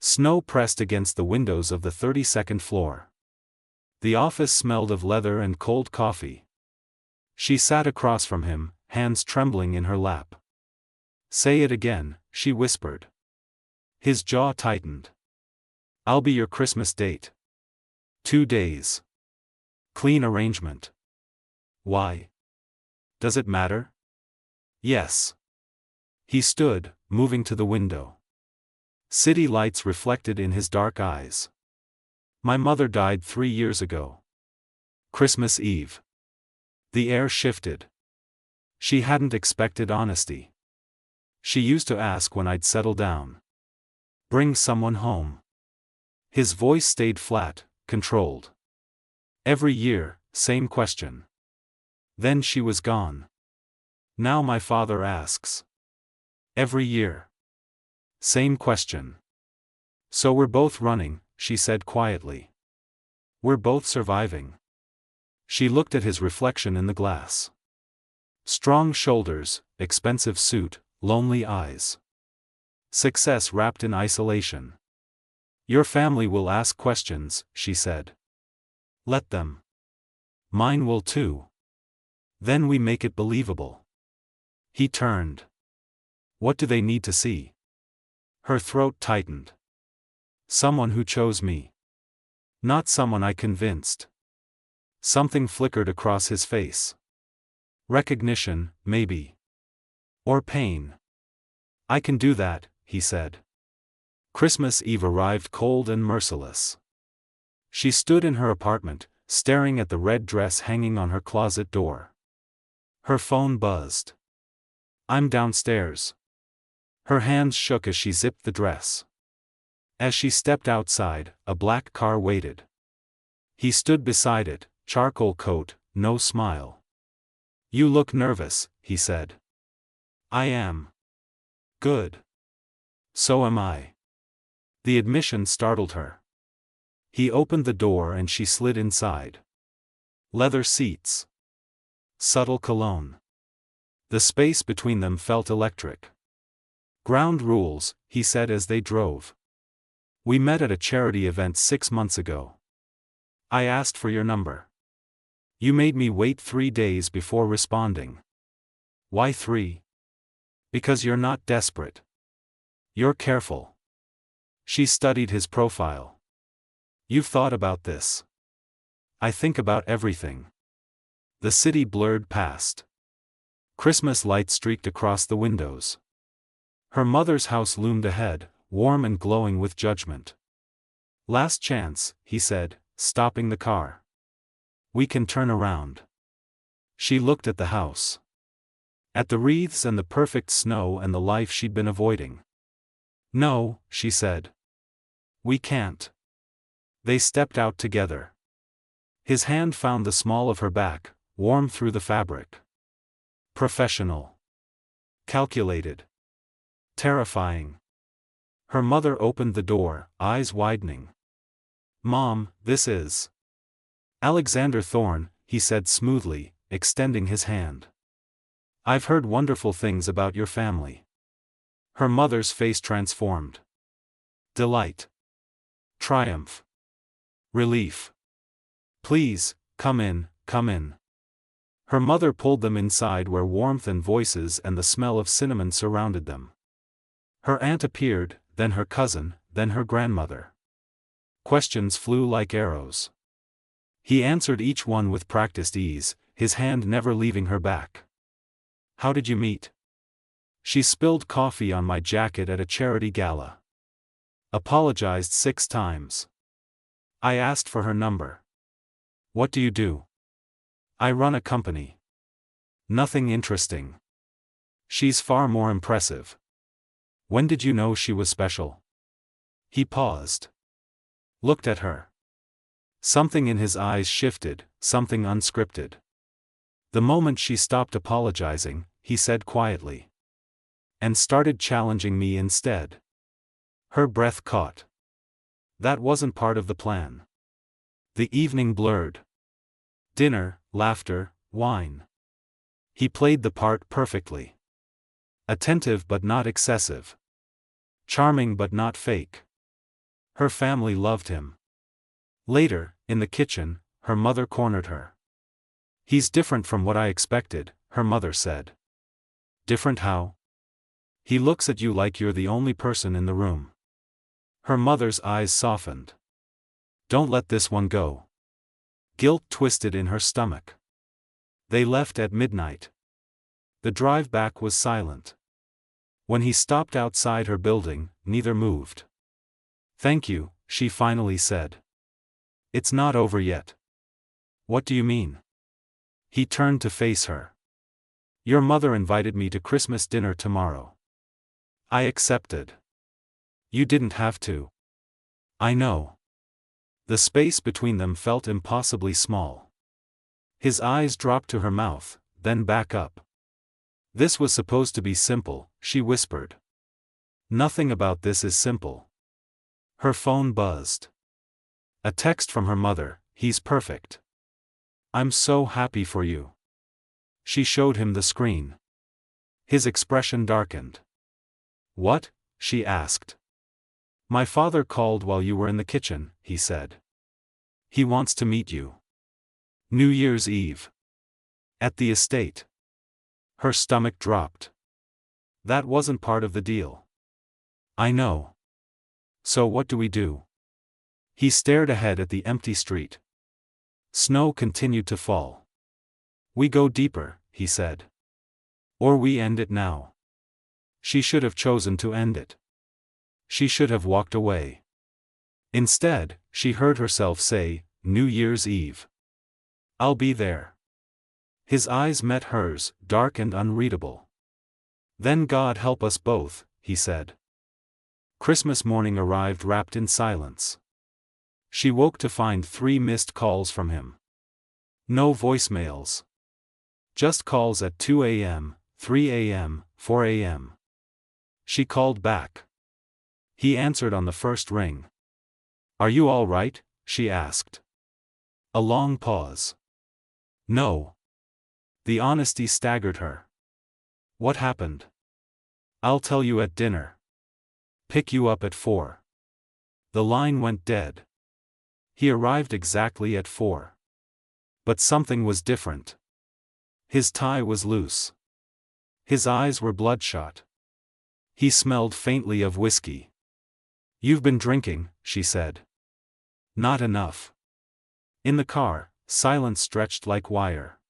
Snow pressed against the windows of the 32nd floor. The office smelled of leather and cold coffee. She sat across from him, hands trembling in her lap. "Say it again," she whispered. His jaw tightened. "I'll be your Christmas date. 2 days. Clean arrangement." "Why? Does it matter?" "Yes." He stood, moving to the window. City lights reflected in his dark eyes. "My mother died 3 years ago. Christmas Eve." The air shifted. She hadn't expected honesty. She used to ask when I'd settle down. "Bring someone home." His voice stayed flat, controlled. "Every year, same question." Then she was gone. "Now my father asks. Every year. Same question." "So we're both running," she said quietly. "We're both surviving." She looked at his reflection in the glass. Strong shoulders, expensive suit, lonely eyes. Success wrapped in isolation. "Your family will ask questions," she said. "Let them. Mine will too. Then we make it believable." He turned. "What do they need to see?" Her throat tightened. "Someone who chose me. Not someone I convinced." Something flickered across his face. "Recognition, maybe. Or pain." "I can do that," he said. Christmas Eve arrived cold and merciless. She stood in her apartment, staring at the red dress hanging on her closet door. Her phone buzzed. "I'm downstairs." Her hands shook as she zipped the dress. As she stepped outside, a black car waited. He stood beside it, charcoal coat, no smile. "You look nervous," he said. "I am." "Good. So am I." The admission startled her. He opened the door and she slid inside. Leather seats. Subtle cologne. The space between them felt electric. "Ground rules," he said as they drove. "We met at a charity event 6 months ago. I asked for your number. You made me wait 3 days before responding." "Why 3? "Because you're not desperate. You're careful." She studied his profile. "You've thought about this." "I think about everything." The city blurred past. Christmas lights streaked across the windows. Her mother's house loomed ahead, warm and glowing with judgment. "Last chance," he said, stopping the car. "We can turn around." She looked at the house. At the wreaths and the perfect snow and the life she'd been avoiding. "No," she said. "We can't." They stepped out together. His hand found the small of her back, warm through the fabric. Professional. Calculated. Terrifying. Her mother opened the door, eyes widening. "Mom, this is Alexander Thorne," he said smoothly, extending his hand. "I've heard wonderful things about your family." Her mother's face transformed. Delight. Triumph. Relief. "Please, come in, come in." Her mother pulled them inside where warmth and voices and the smell of cinnamon surrounded them. Her aunt appeared, then her cousin, then her grandmother. Questions flew like arrows. He answered each one with practiced ease, his hand never leaving her back. "How did you meet?" "She spilled coffee on my jacket at a charity gala. Apologized 6 times. I asked for her number." "What do you do?" "I run a company." "Nothing interesting." "She's far more impressive." "When did you know she was special?" He paused. Looked at her. Something in his eyes shifted, something unscripted. "The moment she stopped apologizing," he said quietly. "And started challenging me instead." Her breath caught. That wasn't part of the plan. The evening blurred. Dinner, laughter, wine. He played the part perfectly. Attentive but not excessive. Charming but not fake. Her family loved him. Later, in the kitchen, her mother cornered her. "He's different from what I expected," her mother said. "Different how?" "He looks at you like you're the only person in the room." Her mother's eyes softened. "Don't let this one go." Guilt twisted in her stomach. They left at midnight. The drive back was silent. When he stopped outside her building, neither moved. "Thank you," she finally said. "It's not over yet." "What do you mean?" He turned to face her. "Your mother invited me to Christmas dinner tomorrow. I accepted." "You didn't have to." "I know." The space between them felt impossibly small. His eyes dropped to her mouth, then back up. "This was supposed to be simple," she whispered. "Nothing about this is simple." Her phone buzzed. A text from her mother: "He's perfect. I'm so happy for you." She showed him the screen. His expression darkened. "What?" she asked. "My father called while you were in the kitchen," he said. "He wants to meet you. New Year's Eve. At the estate." Her stomach dropped. "That wasn't part of the deal." "I know. So what do we do?" He stared ahead at the empty street. Snow continued to fall. "We go deeper," he said. "Or we end it now." She should have chosen to end it. She should have walked away. Instead, she heard herself say, "New Year's Eve. I'll be there." His eyes met hers, dark and unreadable. "Then God help us both," he said. Christmas morning arrived wrapped in silence. She woke to find 3 missed calls from him. No voicemails. Just calls at 2 a.m., 3 a.m., 4 a.m. She called back. He answered on the first ring. "Are you all right?" she asked. A long pause. "No." The honesty staggered her. "What happened?" "I'll tell you at dinner. Pick you up at 4. The line went dead. He arrived exactly at 4. But something was different. His tie was loose. His eyes were bloodshot. He smelled faintly of whiskey. "You've been drinking," she said. "Not enough." In the car, silence stretched like wire.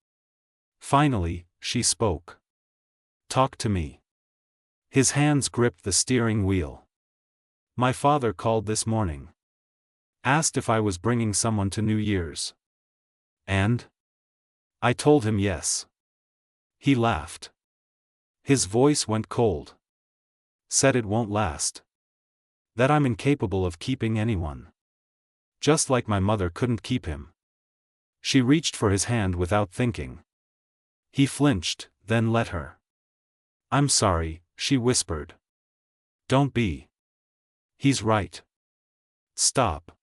Finally, she spoke. "Talk to me." His hands gripped the steering wheel. "My father called this morning. Asked if I was bringing someone to New Year's. And? I told him yes." He laughed. His voice went cold. "Said it won't last. That I'm incapable of keeping anyone. Just like my mother couldn't keep him." She reached for his hand without thinking. He flinched, then let her. "I'm sorry," she whispered. "Don't be. He's right. Stop.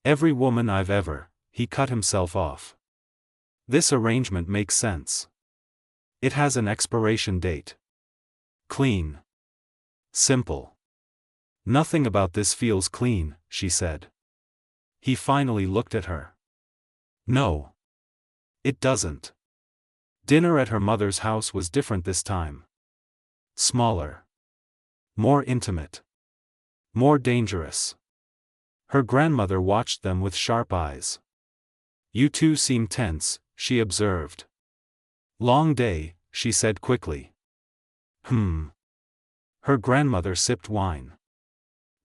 Every woman I've ever..." He cut himself off. "This arrangement makes sense. It has an expiration date. Clean. Simple." "Nothing about this feels clean," she said. He finally looked at her. "No. It doesn't." Dinner at her mother's house was different this time. Smaller. More intimate. More dangerous. Her grandmother watched them with sharp eyes. "You two seem tense," she observed. "Long day," she said quickly. Her grandmother sipped wine.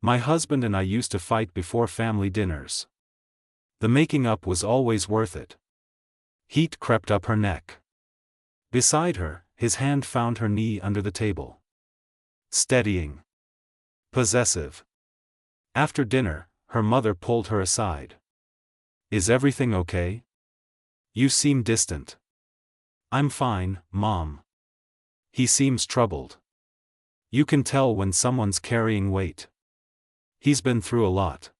"My husband and I used to fight before family dinners. The making up was always worth it." Heat crept up her neck. Beside her, his hand found her knee under the table. Steadying. Possessive. After dinner, her mother pulled her aside. "Is everything okay? You seem distant." "I'm fine, Mom." "He seems troubled. You can tell when someone's carrying weight. He's been through a lot."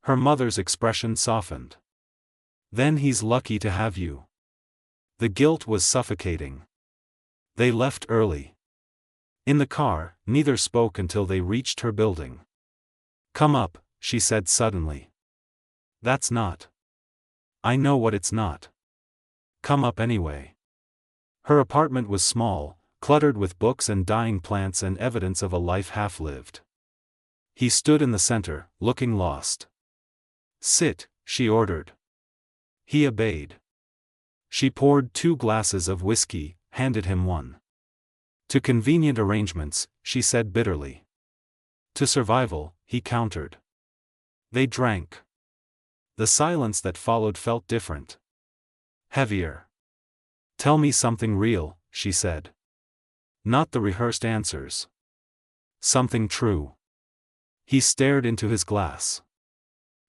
Her mother's expression softened. "Then he's lucky to have you." The guilt was suffocating. They left early. In the car, neither spoke until they reached her building. "Come up," she said suddenly. That's not. I know what it's not. Come up anyway. Her apartment was small, cluttered with books and dying plants and evidence of a life half-lived. He stood in the center, looking lost. Sit, she ordered. He obeyed. She poured 2 glasses of whiskey, handed him one. To convenient arrangements, she said bitterly. To survival, he countered. They drank. The silence that followed felt different. Heavier. Tell me something real, she said. Not the rehearsed answers. Something true. He stared into his glass.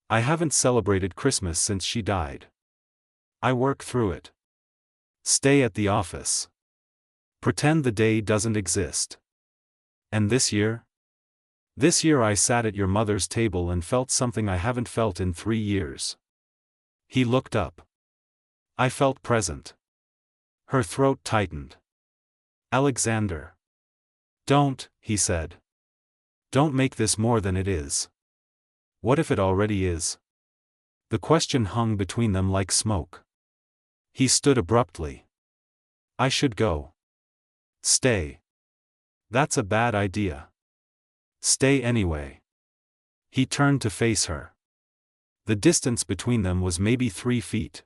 I haven't celebrated Christmas since she died. I work through it. Stay at the office. Pretend the day doesn't exist. And this year? This year I sat at your mother's table and felt something I haven't felt in 3 years. He looked up. I felt present. Her throat tightened. Alexander. Don't, he said. Don't make this more than it is. What if it already is? The question hung between them like smoke. He stood abruptly. I should go. Stay. That's a bad idea. Stay anyway. He turned to face her. The distance between them was maybe 3 feet.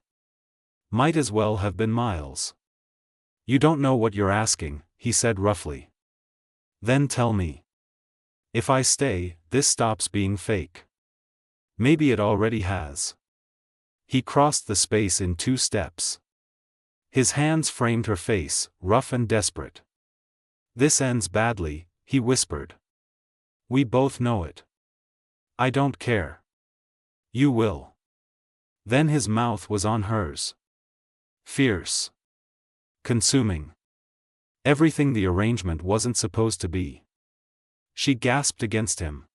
Might as well have been miles. You don't know what you're asking, he said roughly. Then tell me. If I stay, this stops being fake. Maybe it already has. He crossed the space in 2 steps. His hands framed her face, rough and desperate. This ends badly, he whispered. We both know it. I don't care. You will. Then his mouth was on hers. Fierce. Consuming. Everything the arrangement wasn't supposed to be. She gasped against him.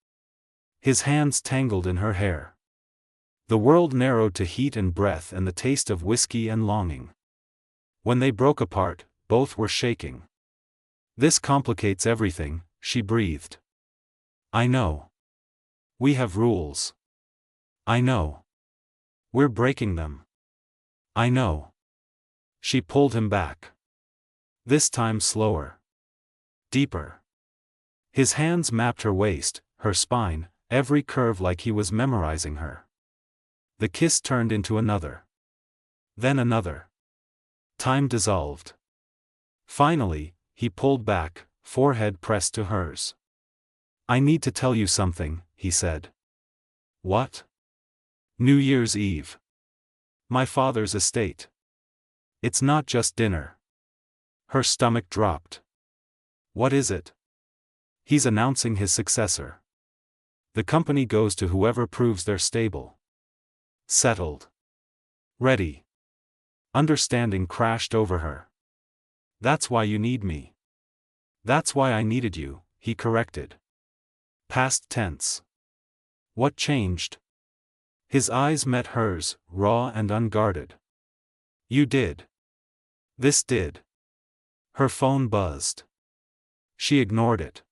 His hands tangled in her hair. The world narrowed to heat and breath and the taste of whiskey and longing. When they broke apart, both were shaking. This complicates everything, she breathed. I know. We have rules. I know. We're breaking them. I know. She pulled him back. This time slower. Deeper. His hands mapped her waist, her spine, every curve like he was memorizing her. The kiss turned into another. Then another. Time dissolved. Finally, he pulled back, forehead pressed to hers. I need to tell you something, he said. What? New Year's Eve. My father's estate. It's not just dinner. Her stomach dropped. What is it? He's announcing his successor. The company goes to whoever proves they're stable. Settled. Ready. Understanding crashed over her. That's why you need me. That's why I needed you, he corrected. Past tense. What changed? His eyes met hers, raw and unguarded. You did. This did. Her phone buzzed. She ignored it.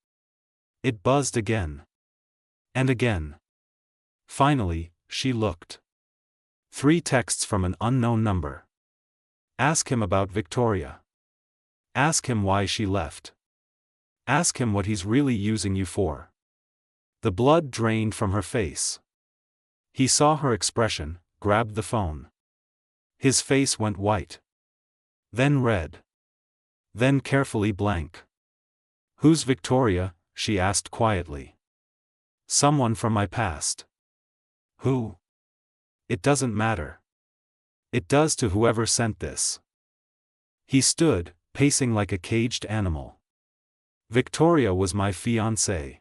It buzzed again. And again. Finally, she looked. 3 texts from an unknown number. Ask him about Victoria. Ask him why she left. Ask him what he's really using you for. The blood drained from her face. He saw her expression, grabbed the phone. His face went white. Then red. Then carefully blank. Who's Victoria? She asked quietly. Someone from my past. Who? It doesn't matter. It does to whoever sent this. He stood, pacing like a caged animal. Victoria was my fiancée.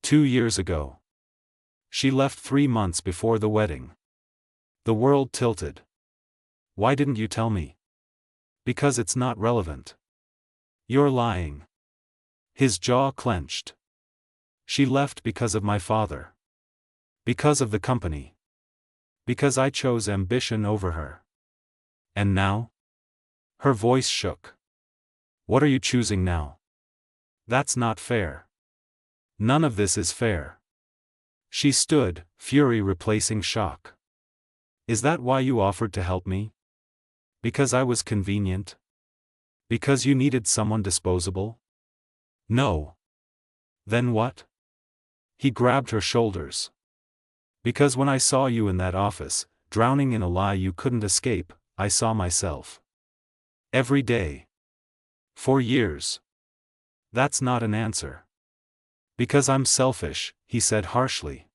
2 years ago. She left 3 months before the wedding. The world tilted. Why didn't you tell me? Because it's not relevant. You're lying. His jaw clenched. She left because of my father. Because of the company. Because I chose ambition over her. And now? Her voice shook. What are you choosing now? That's not fair. None of this is fair. She stood, fury replacing shock. Is that why you offered to help me? Because I was convenient? Because you needed someone disposable? No. Then what? He grabbed her shoulders. Because when I saw you in that office, drowning in a lie you couldn't escape, I saw myself. Every day. For years. That's not an answer. Because I'm selfish, he said harshly.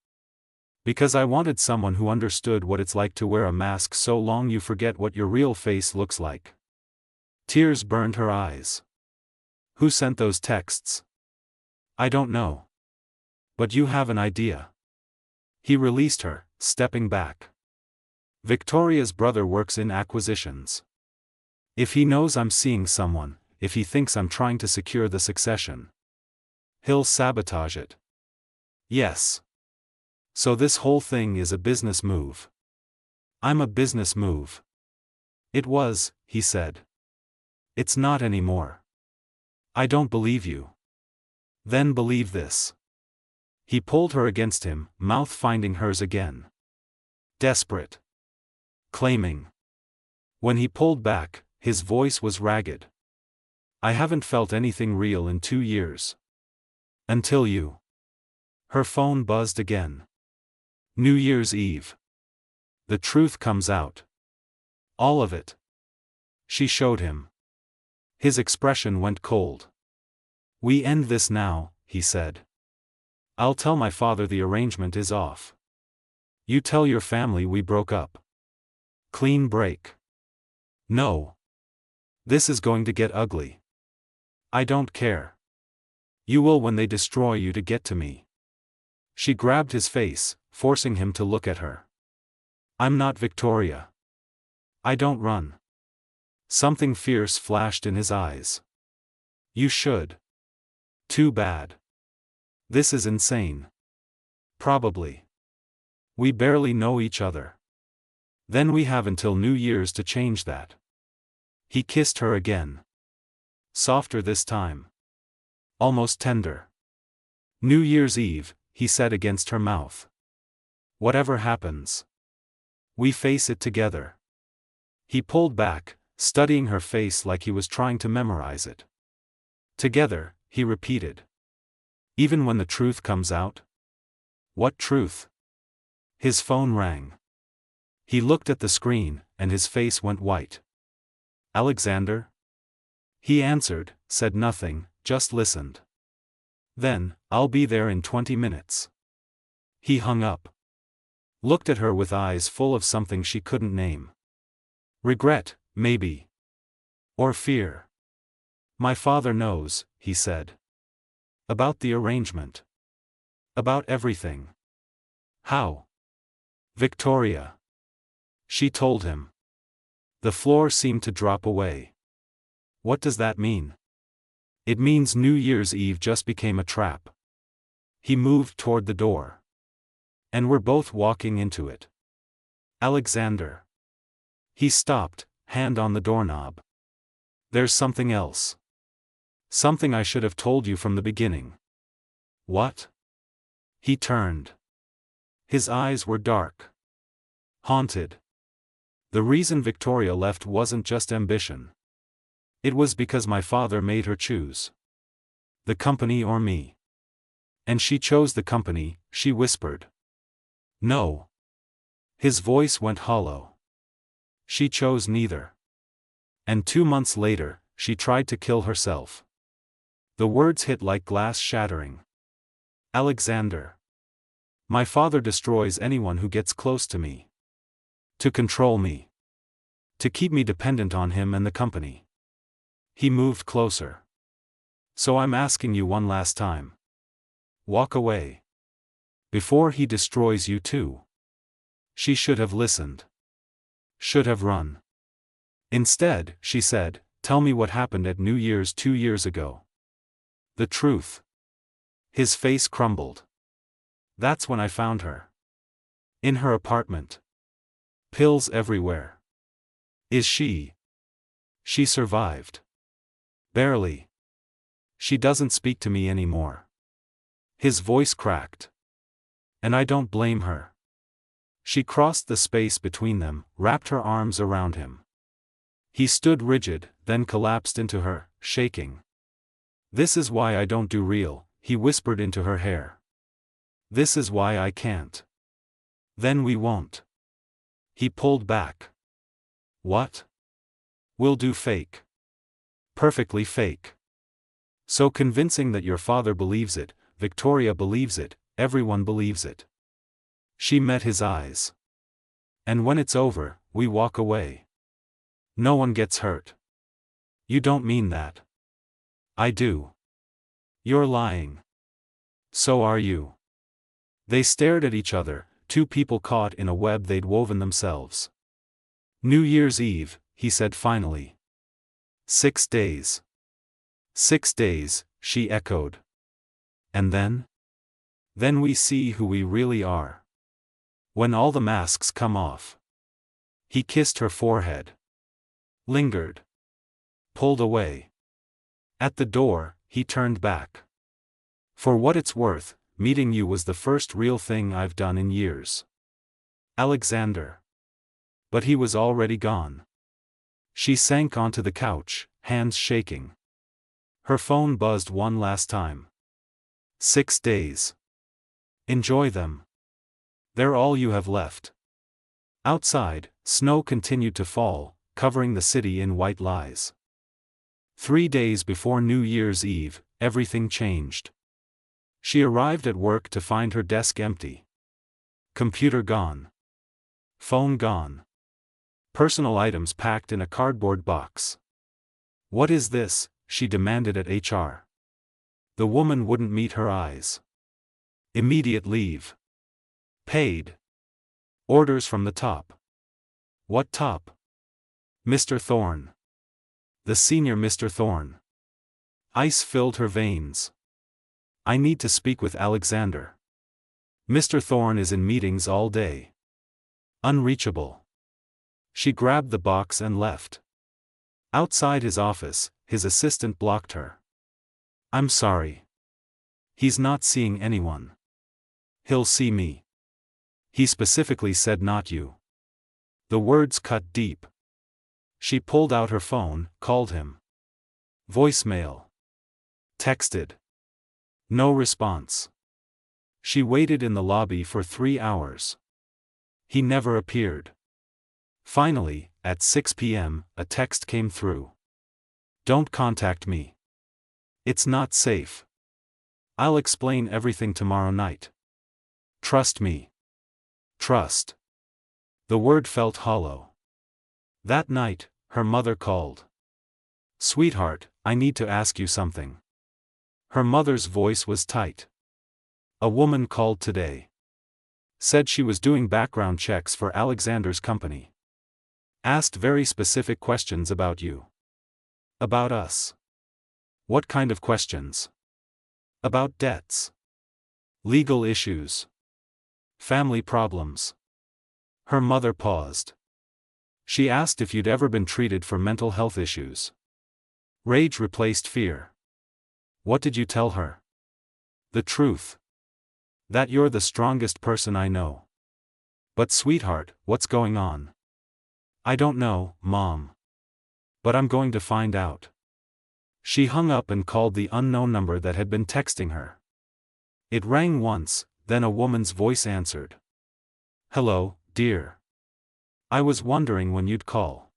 Because I wanted someone who understood what it's like to wear a mask so long you forget what your real face looks like. Tears burned her eyes. Who sent those texts? I don't know. But you have an idea. He released her, stepping back. Victoria's brother works in acquisitions. If he knows I'm seeing someone, if he thinks I'm trying to secure the succession, he'll sabotage it. Yes. So this whole thing is a business move. I'm a business move. It was, he said. It's not anymore. I don't believe you. Then believe this. He pulled her against him, mouth finding hers again. Desperate. Claiming. When he pulled back, his voice was ragged. I haven't felt anything real in 2 years. Until you. Her phone buzzed again. New Year's Eve. The truth comes out. All of it. She showed him. His expression went cold. We end this now, he said. I'll tell my father the arrangement is off. You tell your family we broke up. Clean break. No. This is going to get ugly. I don't care. You will when they destroy you to get to me. She grabbed his face, forcing him to look at her. I'm not Victoria. I don't run. Something fierce flashed in his eyes. You should. Too bad. This is insane. Probably. We barely know each other. Then we have until New Year's to change that. He kissed her again. Softer this time. Almost tender. New Year's Eve, he said against her mouth. Whatever happens. We face it together. He pulled back, studying her face like he was trying to memorize it. Together, he repeated. Even when the truth comes out? What truth? His phone rang. He looked at the screen, and his face went white. Alexander? He answered, said nothing, just listened. Then, I'll be there in 20 minutes. He hung up. Looked at her with eyes full of something she couldn't name. Regret, maybe. Or fear. My father knows, he said. About the arrangement. About everything. How? Victoria. She told him. The floor seemed to drop away. What does that mean? It means New Year's Eve just became a trap. He moved toward the door. And we're both walking into it. Alexander. He stopped, hand on the doorknob. There's something else. Something I should have told you from the beginning. What? He turned. His eyes were dark. Haunted. The reason Victoria left wasn't just ambition. It was because my father made her choose. The company or me. And she chose the company, she whispered. No. His voice went hollow. She chose neither. And 2 months later, she tried to kill herself. The words hit like glass shattering. Alexander. My father destroys anyone who gets close to me. To control me. To keep me dependent on him and the company. He moved closer. So I'm asking you one last time. Walk away. Before he destroys you too. She should have listened. Should have run. Instead, she said, tell me what happened at New Year's 2 years ago. The truth. His face crumbled. That's when I found her. In her apartment. Pills everywhere. Is she? She survived. Barely. She doesn't speak to me anymore. His voice cracked. And I don't blame her. She crossed the space between them, wrapped her arms around him. He stood rigid, then collapsed into her, shaking. "This is why I don't do real," he whispered into her hair. "This is why I can't." "Then we won't." He pulled back. "What?" "We'll do fake. Perfectly fake. So convincing that your father believes it, Victoria believes it, everyone believes it." She met his eyes. "And when it's over, we walk away. No one gets hurt." "You don't mean that." "I do." "You're lying." "So are you." They stared at each other, two people caught in a web they'd woven themselves. "New Year's Eve," he said finally. 6 days. 6 days, she echoed. "And then?" "Then we see who we really are. When all the masks come off." He kissed her forehead. Lingered. Pulled away. At the door, he turned back. "For what it's worth, meeting you was the first real thing I've done in years. Alexander." But he was already gone. She sank onto the couch, hands shaking. Her phone buzzed one last time. 6 days. Enjoy them. They're all you have left. Outside, snow continued to fall, covering the city in white lies. 3 days before New Year's Eve, everything changed. She arrived at work to find her desk empty. Computer gone. Phone gone. Personal items packed in a cardboard box. "What is this?" she demanded at HR. The woman wouldn't meet her eyes. "Immediate leave. Paid. Orders from the top." "What top?" "Mr. Thorne. The senior Mr. Thorne." Ice filled her veins. "I need to speak with Alexander. Mr. Thorne is in meetings all day. Unreachable." She grabbed the box and left. Outside his office, his assistant blocked her. "I'm sorry. He's not seeing anyone. He'll see me." "He specifically said not you." The words cut deep. She pulled out her phone, called him. Voicemail. Texted. No response. She waited in the lobby for 3 hours. He never appeared. Finally, at 6 p.m., a text came through. "Don't contact me. It's not safe. I'll explain everything tomorrow night. Trust me." Trust. The word felt hollow. That night, her mother called. "Sweetheart, I need to ask you something." Her mother's voice was tight. "A woman called today. Said she was doing background checks for Alexander's company. Asked very specific questions about you. About us." "What kind of questions?" "About debts. Legal issues. Family problems." Her mother paused. "She asked if you'd ever been treated for mental health issues." Rage replaced fear. "What did you tell her?" "The truth. That you're the strongest person I know." "But sweetheart, what's going on?" "I don't know, Mom. But I'm going to find out." She hung up and called the unknown number that had been texting her. It rang once, then a woman's voice answered. "Hello, dear. I was wondering when you'd call."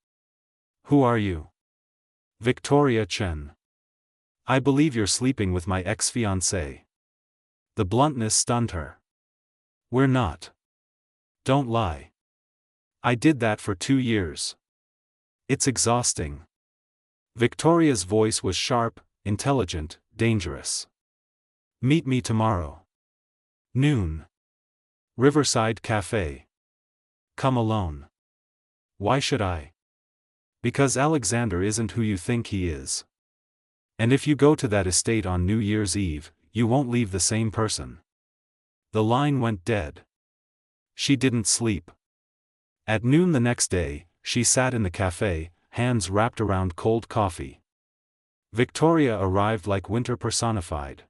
"Who are you?" "Victoria Chen. I believe you're sleeping with my ex-fiancé." The bluntness stunned her. "We're not. Don't lie. I did that for 2 years. It's exhausting." Victoria's voice was sharp, intelligent, dangerous. "Meet me tomorrow. Noon. Riverside Cafe. Come alone." "Why should I?" "Because Alexander isn't who you think he is. And if you go to that estate on New Year's Eve, you won't leave the same person." The line went dead. She didn't sleep. At noon the next day, she sat in the cafe, hands wrapped around cold coffee. Victoria arrived like winter personified.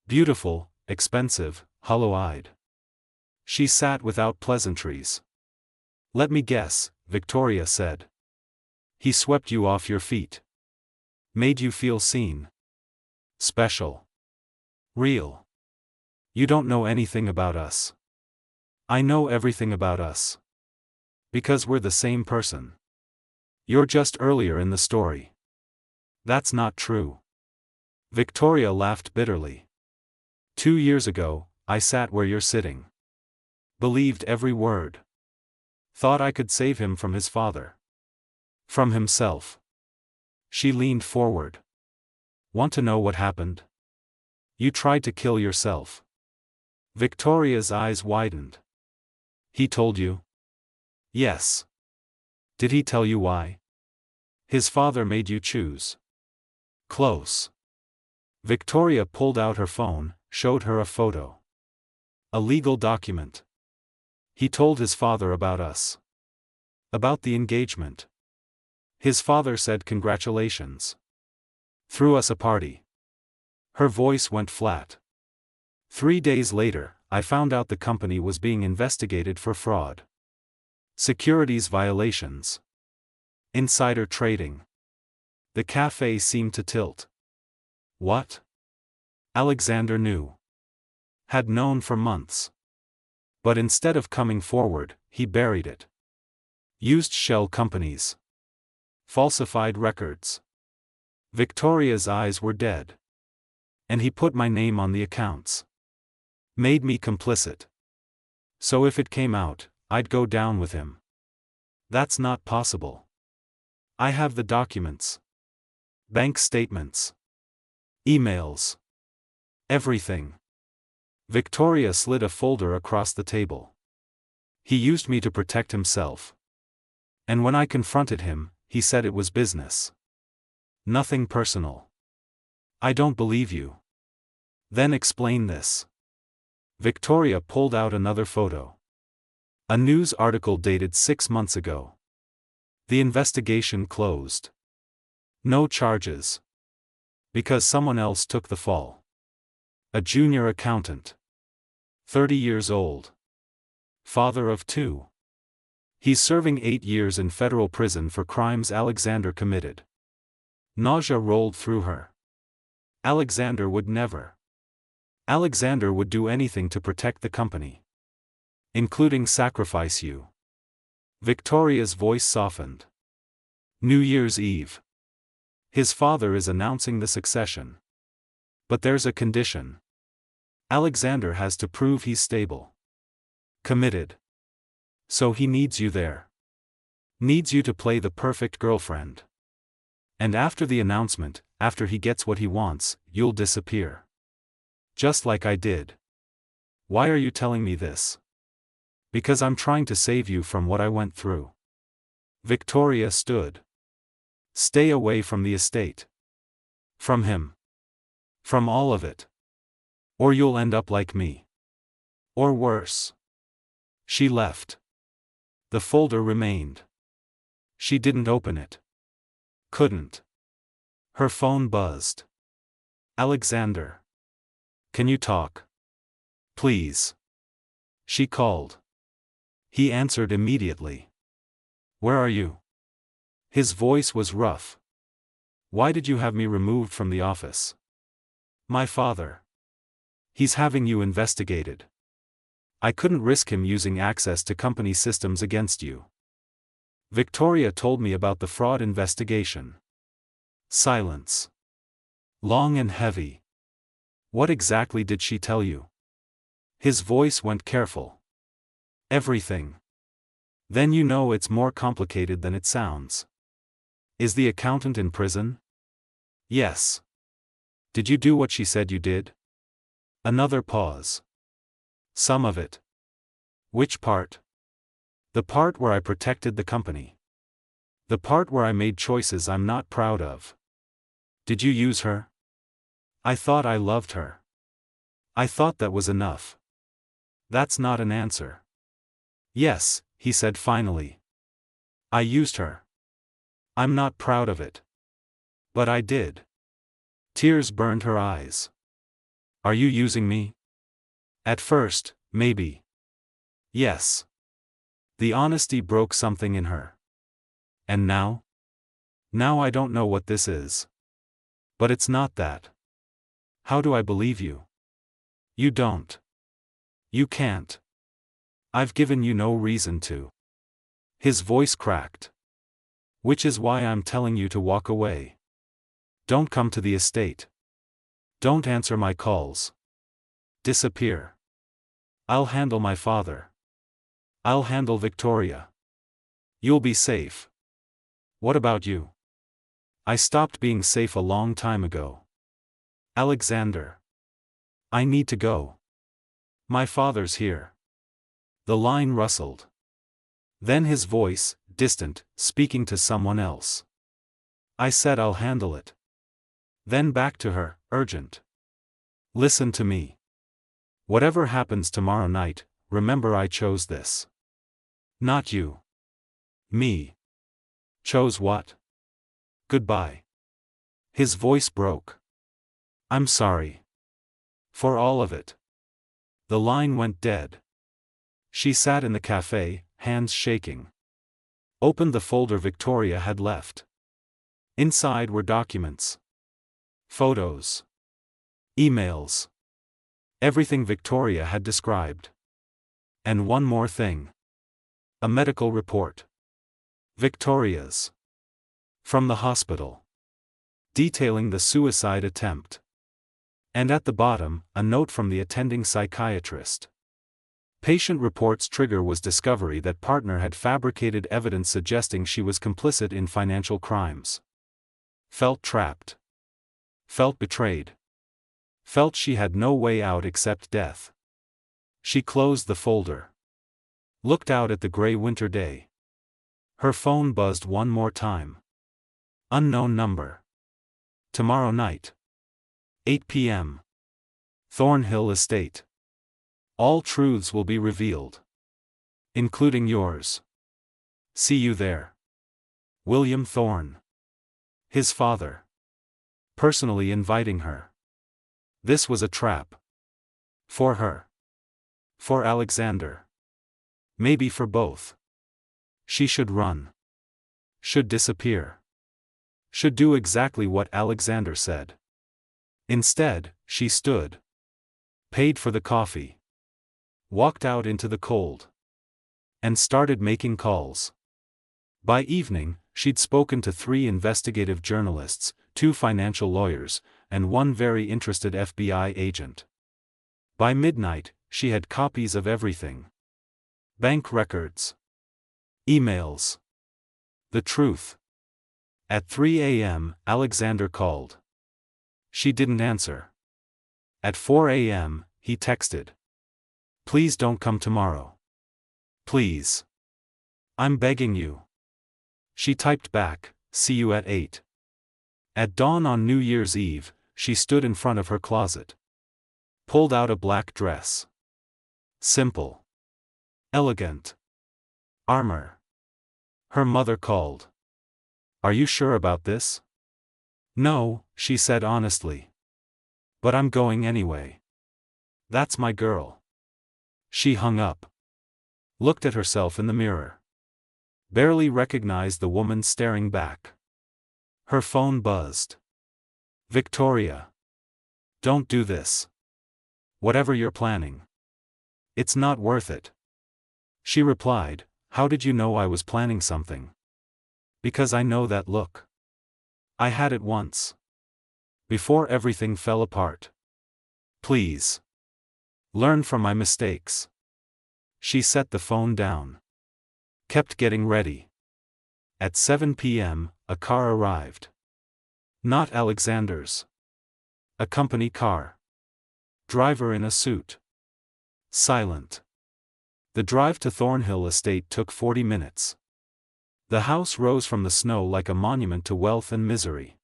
Beautiful, expensive, hollow-eyed. She sat without pleasantries. Let me guess, Victoria said. He swept you off your feet. Made you feel seen. Special. Real. You don't know anything about us. I know everything about us. Because we're the same person. You're just earlier in the story. That's not true. Victoria laughed bitterly. 2 years ago, I sat where you're sitting. Believed every word. Thought I could save him from his father. From himself. She leaned forward. Want to know what happened? You tried to kill yourself. Victoria's eyes widened. He told you? Yes. Did he tell you why? His father made you choose. Close. Victoria pulled out her phone, showed her a photo. A legal document. He told his father about us. About the engagement. His father said congratulations. Threw us a party. Her voice went flat. 3 days later, I found out the company was being investigated for fraud. Securities violations. Insider trading. The cafe seemed to tilt. What? Alexander knew. Had known for months. But instead of coming forward, he buried it. Used shell companies. Falsified records. Victoria's eyes were dead. And he put my name on the accounts. Made me complicit. So if it came out, I'd go down with him. That's not possible. I have the documents. Bank statements. Emails. Everything. Victoria slid a folder across the table. He used me to protect himself. And when I confronted him, he said it was business. Nothing personal. I don't believe you. Then explain this. Victoria pulled out another photo. A news article dated 6 months ago. The investigation closed. No charges. Because someone else took the fall. A junior accountant. 30 years old. Father of 2. He's serving 8 years in federal prison for crimes Alexander committed. Nausea rolled through her. Alexander would never. Alexander would do anything to protect the company. Including sacrifice you. Victoria's voice softened. New Year's Eve. His father is announcing the succession. But there's a condition. Alexander has to prove he's stable. Committed. So he needs you there. Needs you to play the perfect girlfriend. And after the announcement, after he gets what he wants, you'll disappear. Just like I did. Why are you telling me this? Because I'm trying to save you from what I went through. Victoria stood. Stay away from the estate. From him. From all of it. Or you'll end up like me. Or worse. She left. The folder remained. She didn't open it. Couldn't. Her phone buzzed. Alexander. Can you talk? Please. She called. He answered immediately. Where are you? His voice was rough. Why did you have me removed from the office? My father. He's having you investigated. I couldn't risk him using access to company systems against you. Victoria told me about the fraud investigation. Silence. Long and heavy. What exactly did she tell you? His voice went careful. Everything. Then you know it's more complicated than it sounds. Is the accountant in prison? Yes. Did you do what she said you did? Another pause. Some of it. Which part? The part where I protected the company. The part where I made choices I'm not proud of. Did you use her? I thought I loved her. I thought that was enough. That's not an answer. Yes, he said finally. I used her. I'm not proud of it. But I did. Tears burned her eyes. Are you using me? At first, maybe. Yes. The honesty broke something in her. And now? Now I don't know what this is. But it's not that. How do I believe you? You don't. You can't. I've given you no reason to. His voice cracked. Which is why I'm telling you to walk away. Don't come to the estate. Don't answer my calls. Disappear. I'll handle my father. I'll handle Victoria. You'll be safe. What about you? I stopped being safe a long time ago. Alexander. I need to go. My father's here. The line rustled. Then his voice, distant, speaking to someone else. I said I'll handle it. Then back to her, urgent. Listen to me. Whatever happens tomorrow night, remember I chose this. Not you. Me. Chose what? Goodbye. His voice broke. I'm sorry. For all of it. The line went dead. She sat in the cafe, hands shaking. Opened the folder Victoria had left. Inside were documents. Photos. Emails. Everything Victoria had described. And one more thing. A medical report. Victoria's. From the hospital. Detailing the suicide attempt. And at the bottom, a note from the attending psychiatrist. Patient reports trigger was discovery that partner had fabricated evidence suggesting she was complicit in financial crimes. Felt trapped. Felt betrayed. Felt she had no way out except death. She closed the folder. Looked out at the gray winter day. Her phone buzzed one more time. Unknown number. Tomorrow night. 8 p.m. Thornhill Estate. All truths will be revealed. Including yours. See you there. William Thorne. His father. Personally inviting her. This was a trap. For her. For Alexander. Maybe for both. She should run. Should disappear. Should do exactly what Alexander said. Instead, she stood. Paid for the coffee. Walked out into the cold. And started making calls. By evening, she'd spoken to 3 investigative journalists, 2 financial lawyers, and 1 very interested FBI agent. By midnight, she had copies of everything. Bank records. Emails. The truth. At 3 a.m., Alexander called. She didn't answer. At 4 a.m., he texted. Please don't come tomorrow. Please. I'm begging you. She typed back, see you at 8. At dawn on New Year's Eve, she stood in front of her closet. Pulled out a black dress. Simple. Elegant. Armor. Her mother called. Are you sure about this? No, she said honestly. But I'm going anyway. That's my girl. She hung up. Looked at herself in the mirror. Barely recognized the woman staring back. Her phone buzzed. Victoria. Don't do this. Whatever you're planning. It's not worth it. She replied, how did you know I was planning something? Because I know that look. I had it once. Before everything fell apart. Please. Learn from my mistakes. She set the phone down. Kept getting ready. At 7 p.m., a car arrived. Not Alexander's. A company car. Driver in a suit. Silent. The drive to Thornhill Estate took 40 minutes. The house rose from the snow like a monument to wealth and misery.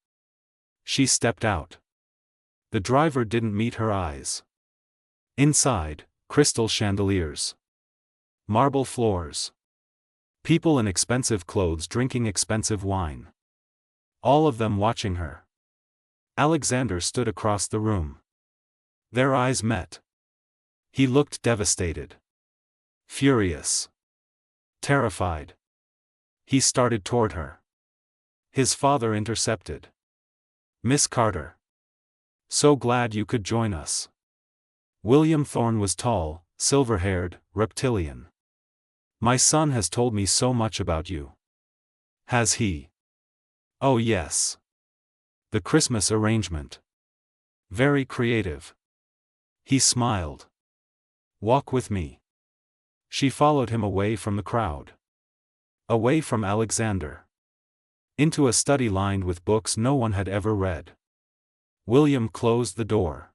She stepped out. The driver didn't meet her eyes. Inside, crystal chandeliers. Marble floors. People in expensive clothes drinking expensive wine. All of them watching her. Alexander stood across the room. Their eyes met. He looked devastated. Furious. Terrified. He started toward her. His father intercepted. "Miss Carter. So glad you could join us." William Thorne was tall, silver-haired, reptilian. "My son has told me so much about you." "Has he?" "Oh yes. The Christmas arrangement. Very creative." He smiled. "Walk with me." She followed him away from the crowd. Away from Alexander. Into a study lined with books no one had ever read. William closed the door.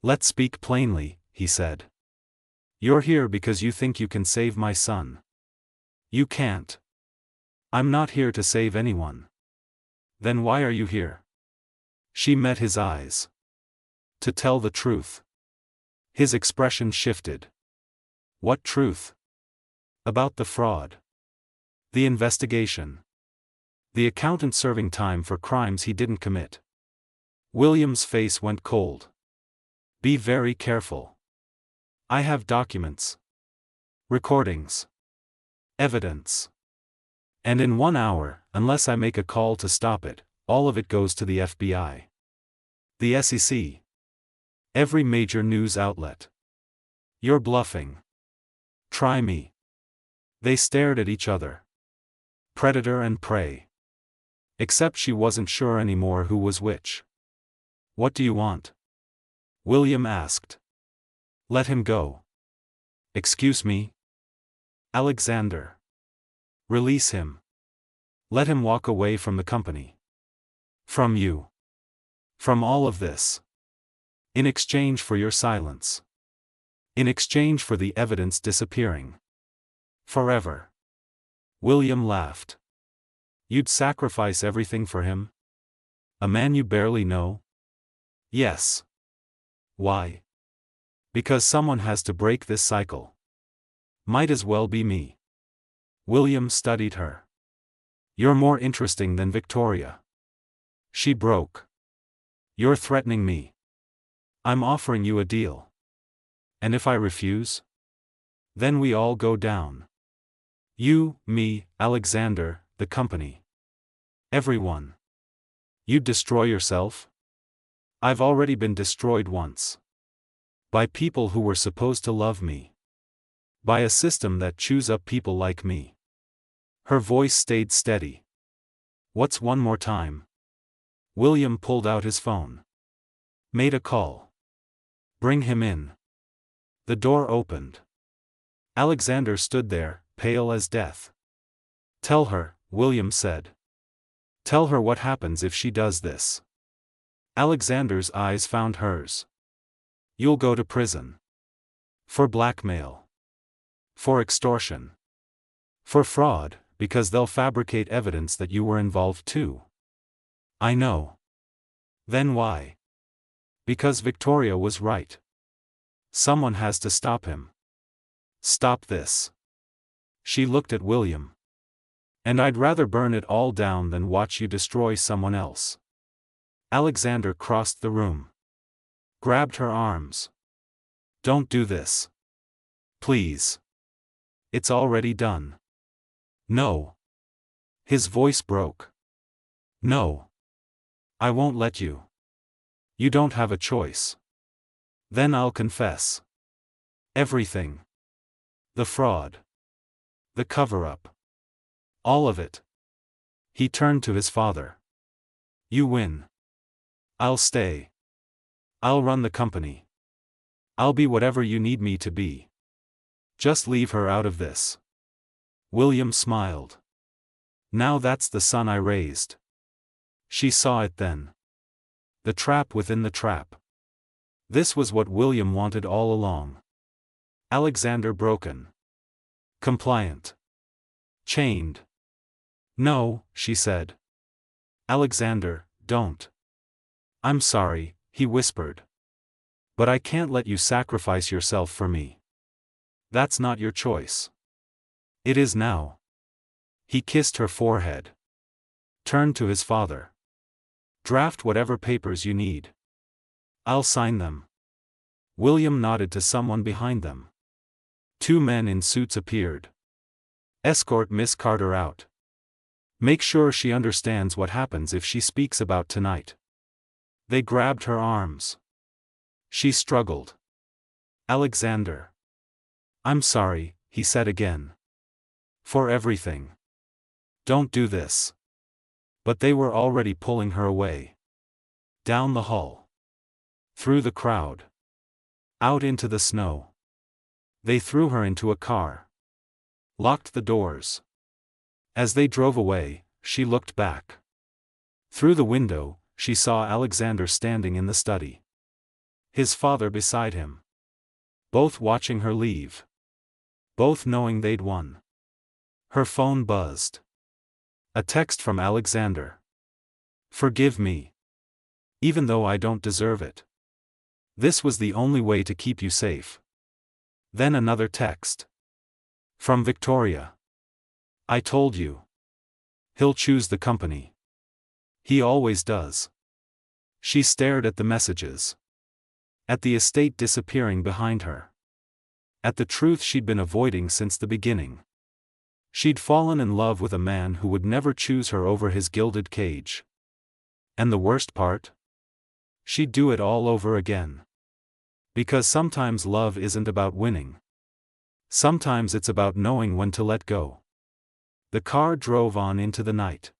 "Let's speak plainly," he said. "You're here because you think you can save my son. You can't. I'm not here to save anyone." "Then why are you here?" She met his eyes. "To tell the truth." His expression shifted. "What truth?" "About the fraud. The investigation. The accountant serving time for crimes he didn't commit." William's face went cold. "Be very careful. I have documents. Recordings. Evidence. And in 1 hour, unless I make a call to stop it, all of it goes to the FBI. The SEC. Every major news outlet. You're bluffing. Try me." They stared at each other. Predator and prey. Except she wasn't sure anymore who was which. "What do you want?" William asked. "Let him go." "Excuse me?" "Alexander. Release him. Let him walk away from the company. From you. From all of this. In exchange for your silence. In exchange for the evidence disappearing. Forever." William laughed. "You'd sacrifice everything for him? A man you barely know?" "Yes." "Why?" "Because someone has to break this cycle. Might as well be me." William studied her. "You're more interesting than Victoria." She broke. "You're threatening me. I'm offering you a deal. And if I refuse? Then we all go down. You, me, Alexander, the company. Everyone. You'd destroy yourself? I've already been destroyed once. By people who were supposed to love me. By a system that chews up people like me." Her voice stayed steady. "What's one more time?" William pulled out his phone. "Made a call. Bring him in." The door opened. Alexander stood there, pale as death. "Tell her," William said. "Tell her what happens if she does this." Alexander's eyes found hers. "You'll go to prison. For blackmail. For extortion. For fraud, because they'll fabricate evidence that you were involved too." "I know." "Then why?" "Because Victoria was right. Someone has to stop him. Stop this." She looked at William. "And I'd rather burn it all down than watch you destroy someone else." Alexander crossed the room. Grabbed her arms. "Don't do this. Please. It's already done." "No." His voice broke. "No. I won't let you. You don't have a choice. Then I'll confess. Everything. The fraud. The cover-up. All of it." He turned to his father. "You win. I'll stay. I'll run the company. I'll be whatever you need me to be. Just leave her out of this." William smiled. "Now that's the son I raised." She saw it then. The trap within the trap. This was what William wanted all along. Alexander broken. Compliant. Chained. "No," she said. "Alexander, don't." "I'm sorry," he whispered. "But I can't let you sacrifice yourself for me. That's not your choice. It is now." He kissed her forehead. Turned to his father. "Draft whatever papers you need. I'll sign them." William nodded to someone behind them. Two men in suits appeared. Escort Miss Carter out. Make sure she understands what happens if she speaks about tonight. They grabbed her arms. She struggled. Alexander. I'm sorry, he said again. For everything. Don't do this. But they were already pulling her away. Down the hall. Through the crowd. Out into the snow. They threw her into a car. Locked the doors. As they drove away, she looked back. Through the window, she saw Alexander standing in the study. His father beside him. Both watching her leave. Both knowing they'd won. Her phone buzzed. A text from Alexander. Forgive me. Even though I don't deserve it. This was the only way to keep you safe. Then another text. From Victoria. I told you. He'll choose the company. He always does. She stared at the messages. At the estate disappearing behind her. At the truth she'd been avoiding since the beginning. She'd fallen in love with a man who would never choose her over his gilded cage. And the worst part? She'd do it all over again. Because sometimes love isn't about winning. Sometimes it's about knowing when to let go. The car drove on into the night.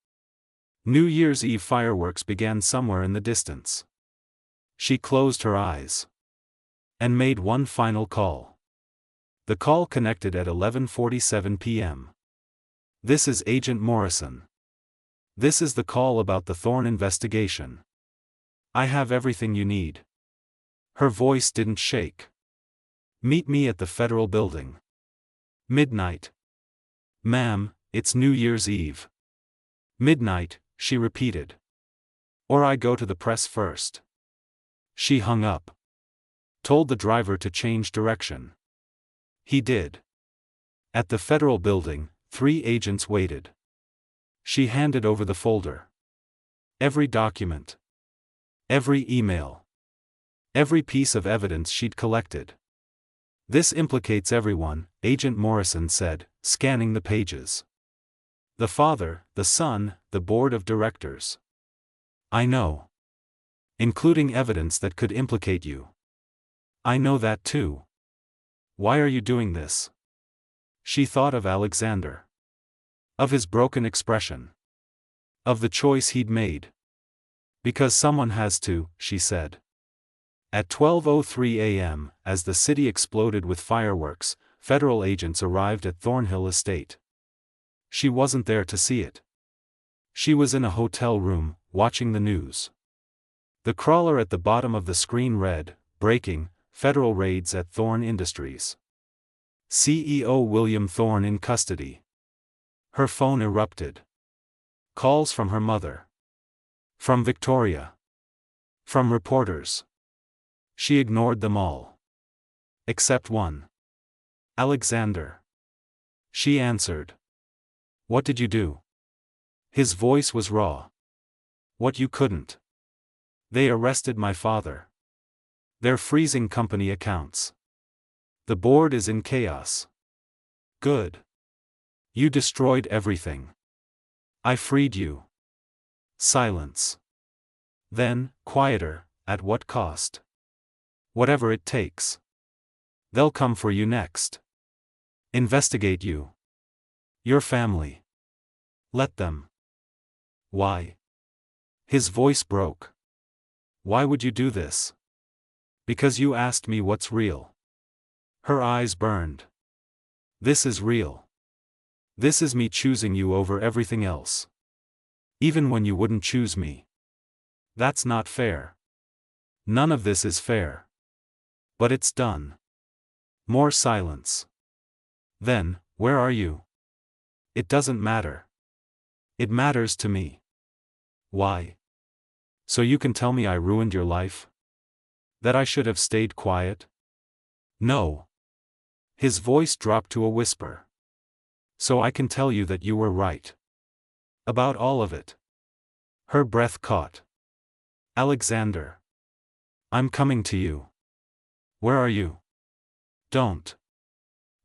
New Year's Eve fireworks began somewhere in the distance. She closed her eyes. And made one final call. The call connected at 11:47 p.m. This is Agent Morrison. This is the call about the Thorne investigation. I have everything you need. Her voice didn't shake. Meet me at the Federal Building. Midnight. Ma'am, it's New Year's Eve. Midnight, she repeated. Or I go to the press first. She hung up. Told the driver to change direction. He did. At the Federal Building, 3 agents waited. She handed over the folder. Every document. Every email. Every piece of evidence she'd collected. This implicates everyone, Agent Morrison said, scanning the pages. The father, the son, the board of directors. I know. Including evidence that could implicate you. I know that too. Why are you doing this? She thought of Alexander. Of his broken expression. Of the choice he'd made. Because someone has to, she said. At 12:03 a.m., as the city exploded with fireworks, federal agents arrived at Thornhill Estate. She wasn't there to see it. She was in a hotel room, watching the news. The crawler at the bottom of the screen read, "Breaking, Federal Raids at Thorne Industries. CEO William Thorne in custody." Her phone erupted. Calls from her mother. From Victoria. From reporters. She ignored them all. Except one. Alexander. She answered. What did you do? His voice was raw. What you couldn't. They arrested my father. They're freezing company accounts. The board is in chaos. Good. You destroyed everything. I freed you. Silence. Then, quieter, at what cost? Whatever it takes. They'll come for you next. Investigate you. Your family. Let them. Why? His voice broke. Why would you do this? Because you asked me what's real. Her eyes burned. This is real. This is me choosing you over everything else. Even when you wouldn't choose me. That's not fair. None of this is fair. But it's done. More silence. Then, where are you? It doesn't matter. It matters to me. Why? So you can tell me I ruined your life? That I should have stayed quiet? No. His voice dropped to a whisper. So I can tell you that you were right. About all of it. Her breath caught. Alexander. I'm coming to you. Where are you? Don't.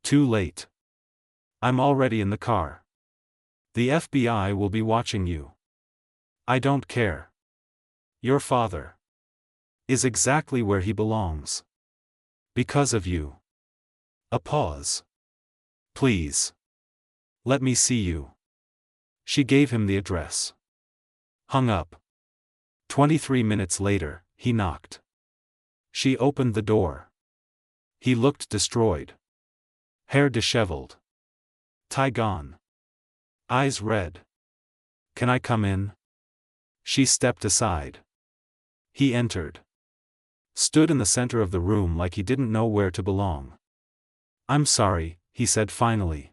Too late. I'm already in the car. The FBI will be watching you. I don't care. Your father is exactly where he belongs. Because of you. A pause. Please. Let me see you. She gave him the address. Hung up. 23 minutes later, he knocked. She opened the door. He looked destroyed. Hair disheveled. Tie gone. Eyes red. Can I come in? She stepped aside. He entered. Stood in the center of the room like he didn't know where to belong. I'm sorry, he said finally.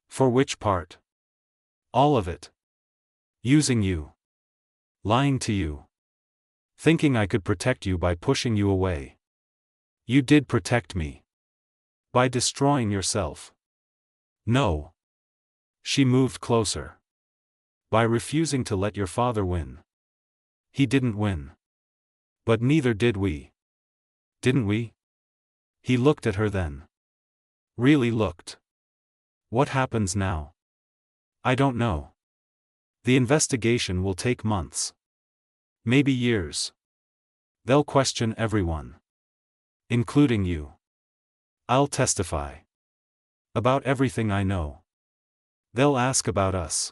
For which part? All of it. Using you. Lying to you. Thinking I could protect you by pushing you away. You did protect me. By destroying yourself. No. She moved closer. By refusing to let your father win. He didn't win. But neither did we. Didn't we? He looked at her then. Really looked. What happens now? I don't know. The investigation will take months. Maybe years. They'll question everyone. Including you. I'll testify. About everything I know. They'll ask about us.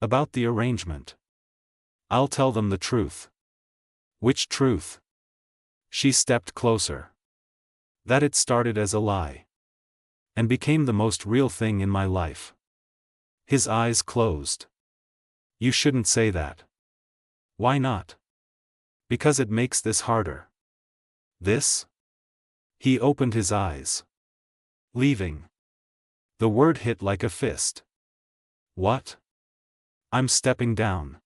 About the arrangement. I'll tell them the truth. Which truth? She stepped closer. That it started as a lie. And became the most real thing in my life. His eyes closed. You shouldn't say that. Why not? Because it makes this harder. This? He opened his eyes. Leaving. The word hit like a fist. What? I'm stepping down.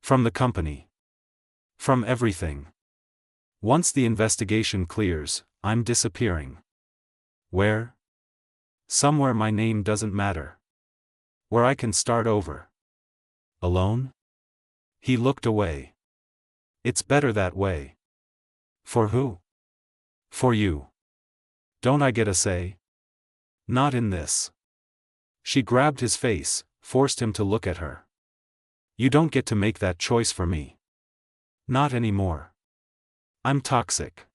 From the company. From everything. Once the investigation clears, I'm disappearing. Where? Somewhere my name doesn't matter. Where I can start over. Alone? He looked away. It's better that way. For who? For you. Don't I get a say? Not in this. She grabbed his face, forced him to look at her. You don't get to make that choice for me. Not anymore. I'm toxic.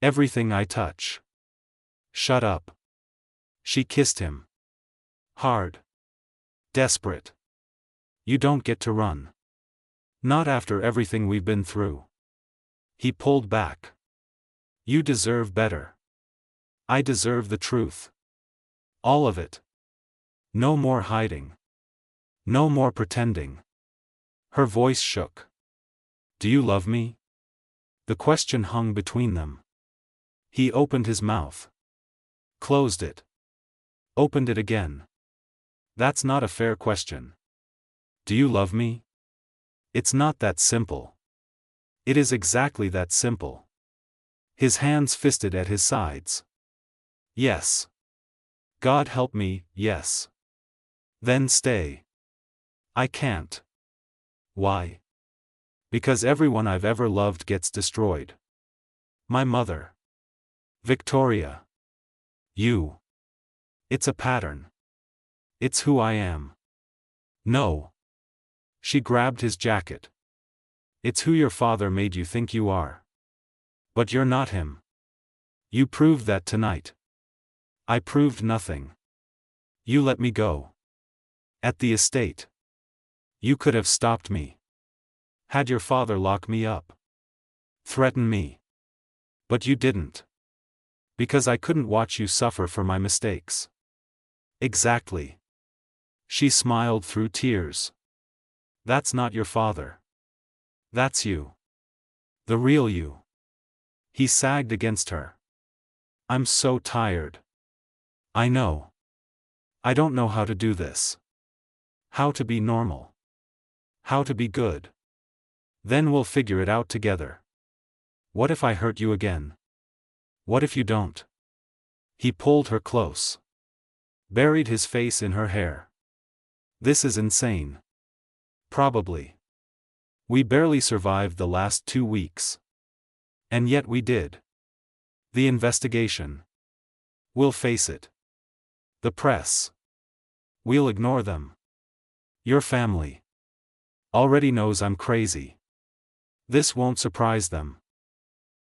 Everything I touch. Shut up. She kissed him. Hard. Desperate. You don't get to run. Not after everything we've been through. He pulled back. You deserve better. I deserve the truth. All of it. No more hiding. No more pretending. Her voice shook. Do you love me? The question hung between them. He opened his mouth. Closed it. Opened it again. That's not a fair question. Do you love me? It's not that simple. It is exactly that simple. His hands fisted at his sides. Yes. God help me, yes. Then stay. I can't. Why? Because everyone I've ever loved gets destroyed. My mother. Victoria. You. It's a pattern. It's who I am. No. She grabbed his jacket. It's who your father made you think you are. But you're not him. You proved that tonight. I proved nothing. You let me go. At the estate. You could have stopped me. Had your father lock me up. Threaten me. But you didn't. Because I couldn't watch you suffer for my mistakes. Exactly. She smiled through tears. That's not your father. That's you. The real you. He sagged against her. I'm so tired. I know. I don't know how to do this. How to be normal. How to be good. Then we'll figure it out together. What if I hurt you again? What if you don't? He pulled her close. Buried his face in her hair. This is insane. Probably. We barely survived the last 2 weeks. And yet we did. The investigation. We'll face it. The press. We'll ignore them. Your family already knows I'm crazy. This won't surprise them.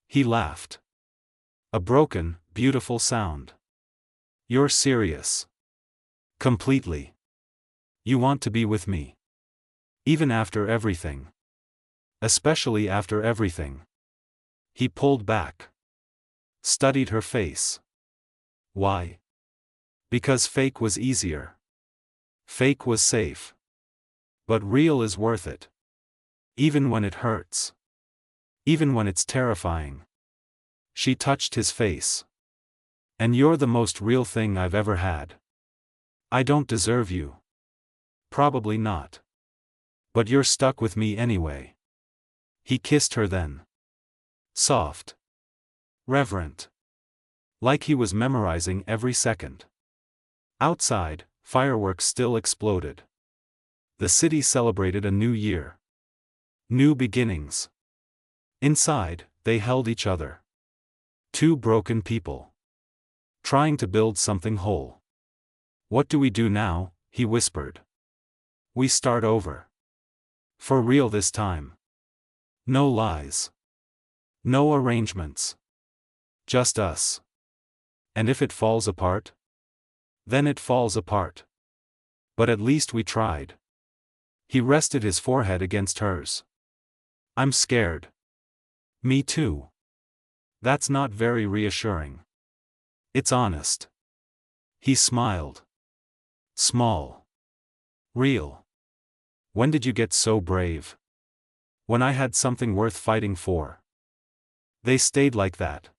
He laughed. A broken, beautiful sound. You're serious. Completely. You want to be with me. Even after everything. Especially after everything. He pulled back. Studied her face. Why? Because fake was easier. Fake was safe. But real is worth it. Even when it hurts. Even when it's terrifying. She touched his face. And you're the most real thing I've ever had. I don't deserve you. Probably not. But you're stuck with me anyway. He kissed her then. Soft. Reverent. Like he was memorizing every second. Outside, fireworks still exploded. The city celebrated a new year. New beginnings. Inside, they held each other. Two broken people. Trying to build something whole. What do we do now? He whispered. We start over. For real this time. No lies. No arrangements. Just us. And if it falls apart? Then it falls apart. But at least we tried. He rested his forehead against hers. I'm scared. Me too. That's not very reassuring. It's honest. He smiled. Small. Real. When did you get so brave? When I had something worth fighting for. They stayed like that.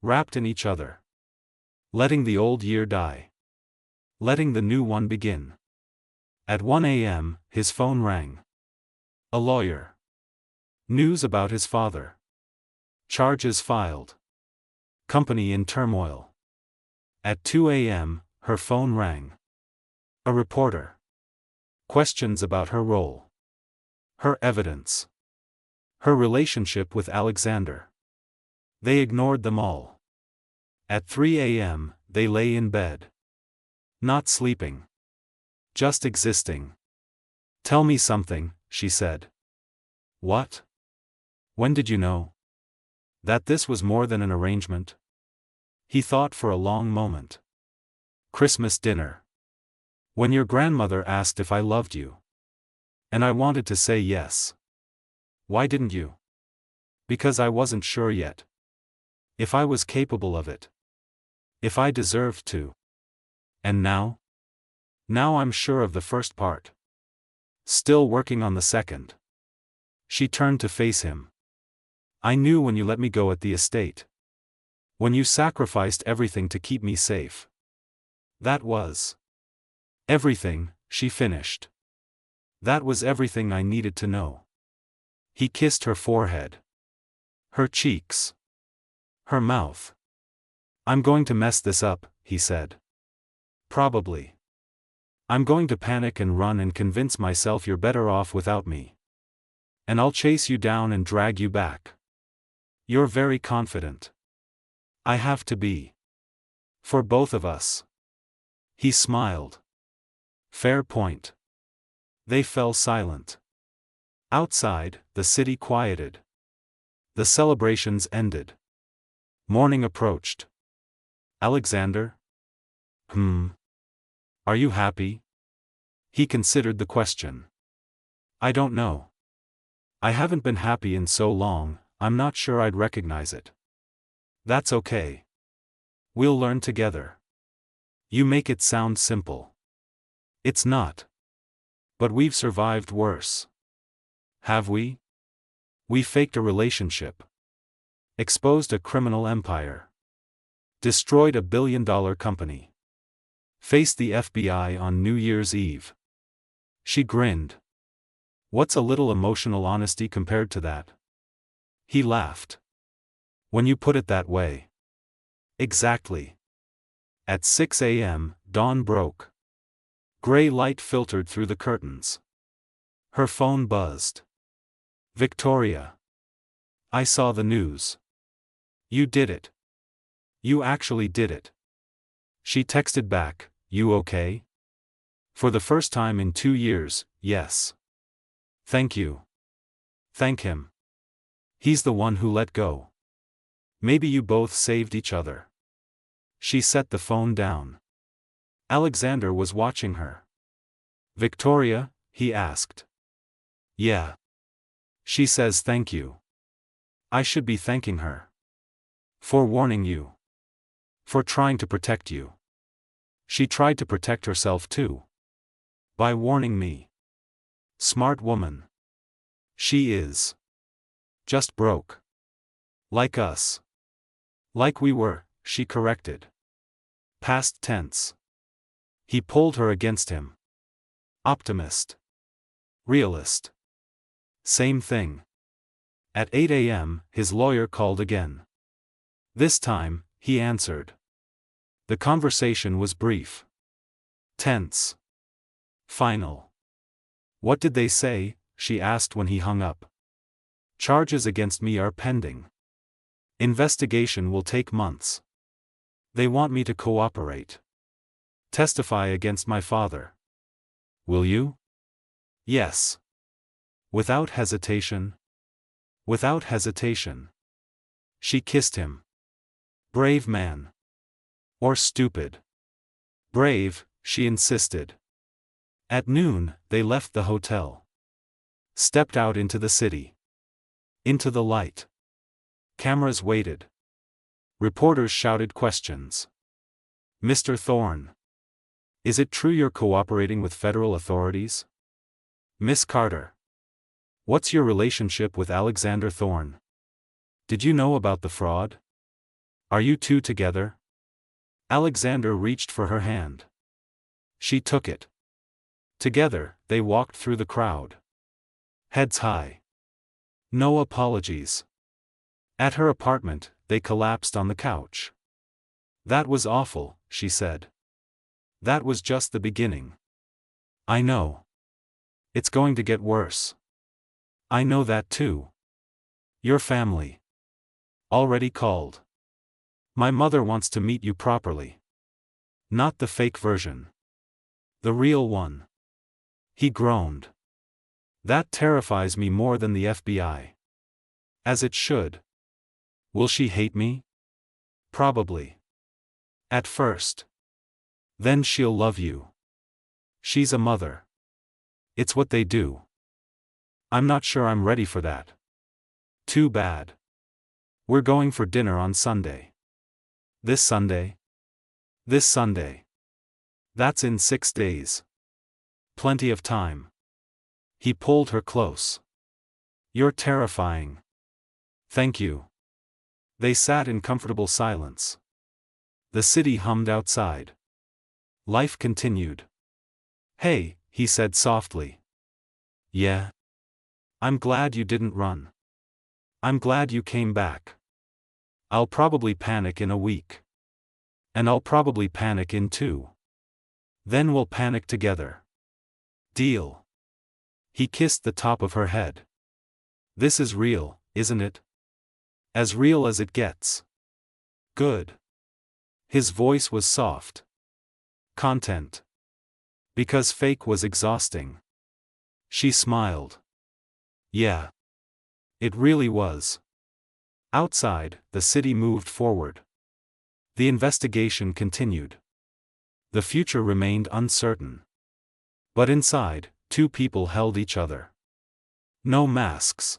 Wrapped in each other. Letting the old year die. Letting the new one begin. At 1 a.m., his phone rang. A lawyer. News about his father. Charges filed. Company in turmoil. At 2 a.m., her phone rang. A reporter. Questions about her role. Her evidence. Her relationship with Alexander. They ignored them all. At 3 a.m., they lay in bed. Not sleeping. Just existing. Tell me something, she said. What? When did you know? That this was more than an arrangement? He thought for a long moment. Christmas dinner. When your grandmother asked if I loved you. And I wanted to say yes. Why didn't you? Because I wasn't sure yet. If I was capable of it. If I deserved to. And now? Now I'm sure of the first part. Still working on the second. She turned to face him. I knew when you let me go at the estate. When you sacrificed everything to keep me safe. That was everything, she finished. That was everything I needed to know. He kissed her forehead. Her cheeks. Her mouth. I'm going to mess this up, he said. Probably. I'm going to panic and run and convince myself you're better off without me. And I'll chase you down and drag you back. You're very confident. I have to be. For both of us. He smiled. Fair point. They fell silent. Outside, the city quieted. The celebrations ended. Morning approached. Alexander? Are you happy? He considered the question. I don't know. I haven't been happy in so long, I'm not sure I'd recognize it. That's okay. We'll learn together. You make it sound simple. It's not. But we've survived worse. Have we? We faked a relationship. Exposed a criminal empire. Destroyed a billion-dollar company. Faced the FBI on New Year's Eve. She grinned. What's a little emotional honesty compared to that? He laughed. When you put it that way. Exactly. At 6 a.m., dawn broke. Gray light filtered through the curtains. Her phone buzzed. Victoria. I saw the news. You did it. You actually did it. She texted back, "You okay?" For the first time in 2 years, yes. Thank you. Thank him. He's the one who let go. Maybe you both saved each other. She set the phone down. Alexander was watching her. "Victoria?" he asked. "Yeah." She says thank you. I should be thanking her. For warning you. For trying to protect you. She tried to protect herself too. By warning me. Smart woman. She is. Just broke. Like us. Like we were, she corrected. Past tense. He pulled her against him. Optimist. Realist. Same thing. At 8 a.m., his lawyer called again. This time, he answered. The conversation was brief. Tense. Final. "What did they say?" she asked when he hung up. "Charges against me are pending. Investigation will take months. They want me to cooperate. Testify against my father. Will you?" "Yes." Without hesitation. Without hesitation. She kissed him. Brave man. Or stupid. Brave, she insisted. At noon, they left the hotel. Stepped out into the city. Into the light. Cameras waited. Reporters shouted questions. "Mr. Thorne. Is it true you're cooperating with federal authorities? Miss Carter. What's your relationship with Alexander Thorne? Did you know about the fraud? Are you two together?" Alexander reached for her hand. She took it. Together, they walked through the crowd. Heads high. No apologies. At her apartment, they collapsed on the couch. "That was awful," she said. "That was just the beginning. I know. It's going to get worse. I know that too. Your family. Already called. My mother wants to meet you properly. Not the fake version. The real one." He groaned. "That terrifies me more than the FBI. As it should. Will she hate me? Probably. At first. Then she'll love you. She's a mother. It's what they do. I'm not sure I'm ready for that. Too bad. We're going for dinner on Sunday." "This Sunday?" "This Sunday. That's in 6 days. Plenty of time." He pulled her close. "You're terrifying." "Thank you." They sat in comfortable silence. The city hummed outside. Life continued. "Hey," he said softly. "Yeah? I'm glad you didn't run. I'm glad you came back. I'll probably panic in a week. And I'll probably panic in 2. Then we'll panic together. Deal?" He kissed the top of her head. "This is real, isn't it? As real as it gets. Good." His voice was soft. Content. Because fake was exhausting. She smiled. "Yeah. It really was." Outside, the city moved forward. The investigation continued. The future remained uncertain. But inside, 2 people held each other. No masks.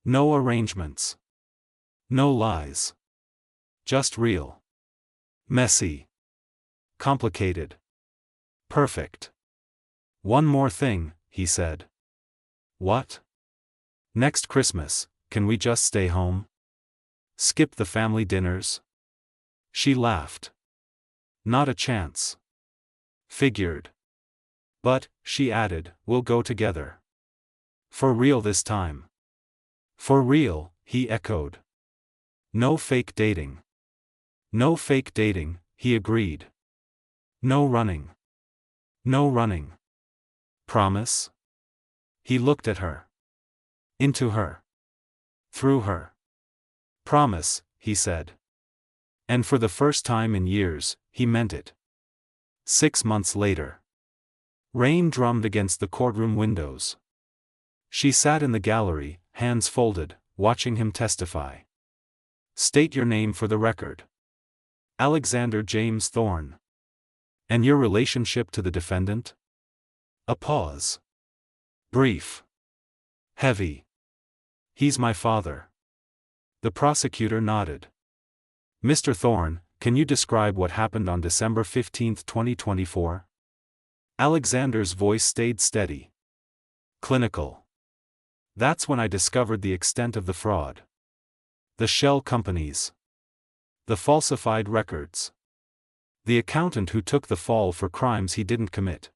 No arrangements. No lies. Just real. Messy. Complicated. Perfect. "One more thing," he said. "What?" "Next Christmas, can we just stay home? Skip the family dinners?" She laughed. "Not a chance." Figured. "But," she added, "we'll go together. For real this time." "For real," he echoed. "No fake dating." "No fake dating," he agreed. "No running." "No running." "Promise?" He looked at her. Into her. Through her. "Promise," he said. And for the first time in years, he meant it. 6 months later. Rain drummed against the courtroom windows. She sat in the gallery, hands folded, watching him testify. State your name for the record. Alexander James Thorne. And your relationship to the defendant? A pause. Brief. Heavy. He's my father. The prosecutor nodded. Mr. Thorne, can you describe what happened on December 15, 2024? Alexander's voice stayed steady. Clinical. That's when I discovered the extent of the fraud. The shell companies. The falsified records. The accountant who took the fall for crimes he didn't commit.